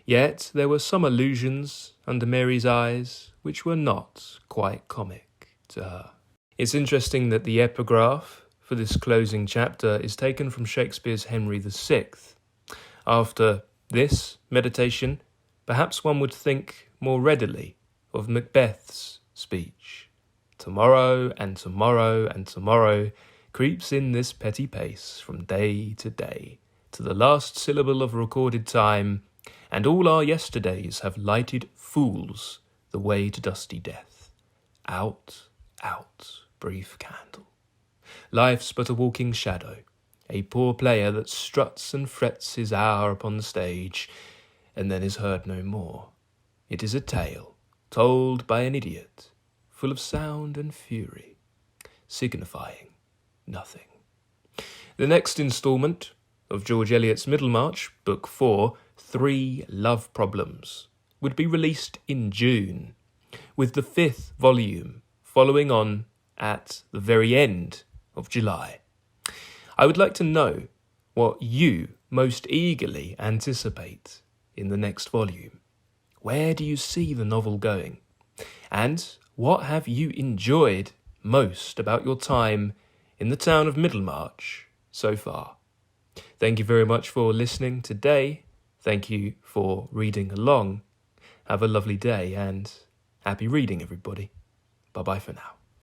Yet there were some illusions under Mary's eyes which were not quite comic to her. It's interesting that the epigraph for this closing chapter is taken from Shakespeare's Henry VI. After this meditation, perhaps one would think more readily of Macbeth's speech. Tomorrow and tomorrow and tomorrow creeps in this petty pace from day to day, to the last syllable of recorded time, and all our yesterdays have lighted fools the way to dusty death. Out, out, brief candle. Life's but a walking shadow, a poor player that struts and frets his hour upon the stage, and then is heard no more. It is a tale, told by an idiot, full of sound and fury, signifying nothing. The next instalment of George Eliot's Middlemarch, Book 4, 3 Love Problems, would be released in June, with the 5th volume following on at the very end of July. I would like to know what you most eagerly anticipate in the next volume. Where do you see the novel going? And what have you enjoyed most about your time in the town of Middlemarch so far? Thank you very much for listening today. Thank you for reading along. Have a lovely day and happy reading, everybody. Bye-bye for now.